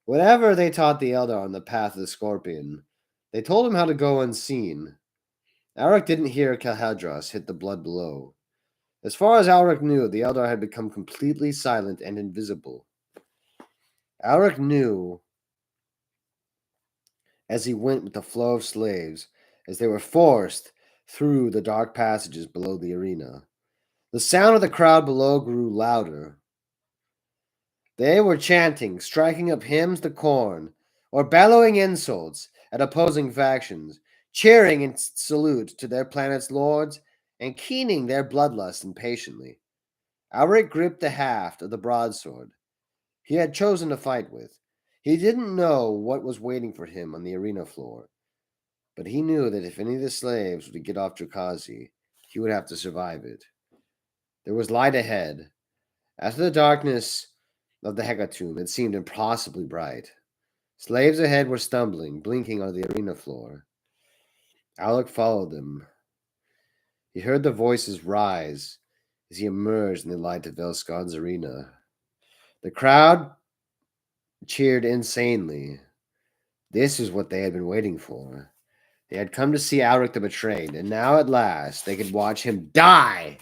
Whatever they taught the Eldar on the path of the Scorpion, they told him how to go unseen. Alric didn't hear Kalhadras hit the blood below. As far as Alric knew, the Eldar had become completely silent and invisible. Alric knew as he went with the flow of slaves, as they were forced through the dark passages below the arena. The sound of the crowd below grew louder. They were chanting, striking up hymns to Khorne, or bellowing insults at opposing factions, cheering in salute to their planet's lords, and keening their bloodlust impatiently. Alric gripped the haft of the broadsword he had chosen to fight with. He didn't know what was waiting for him on the arena floor, but he knew that if any of the slaves were to get off Drakazi, he would have to survive it. There was light ahead. After the darkness of the hecatomb, it seemed impossibly bright. Slaves ahead were stumbling, blinking on the arena floor. Alec followed them. He heard the voices rise as he emerged in the light of Velskon's arena. The crowd cheered insanely. This is what they had been waiting for. They had come to see Alric the Betrayed, and now at last they could watch him die